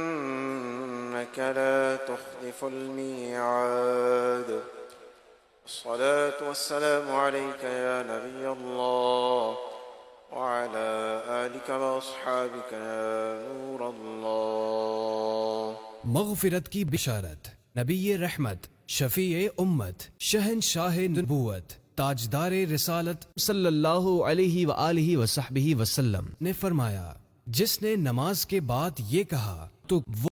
إنك لا تخلف الميعاد الصلاة والسلام عليك يا نبي الله وعلى آلك وأصحابك يا نور الله مغفرت کی بشارت نبی رحمت شفیع امت شہنشاہ نبوت تاجدار رسالت صلی اللہ علیہ وآلہ وصحبہ وسلم نے فرمایا جس نے نماز کے بعد یہ کہا تو وہ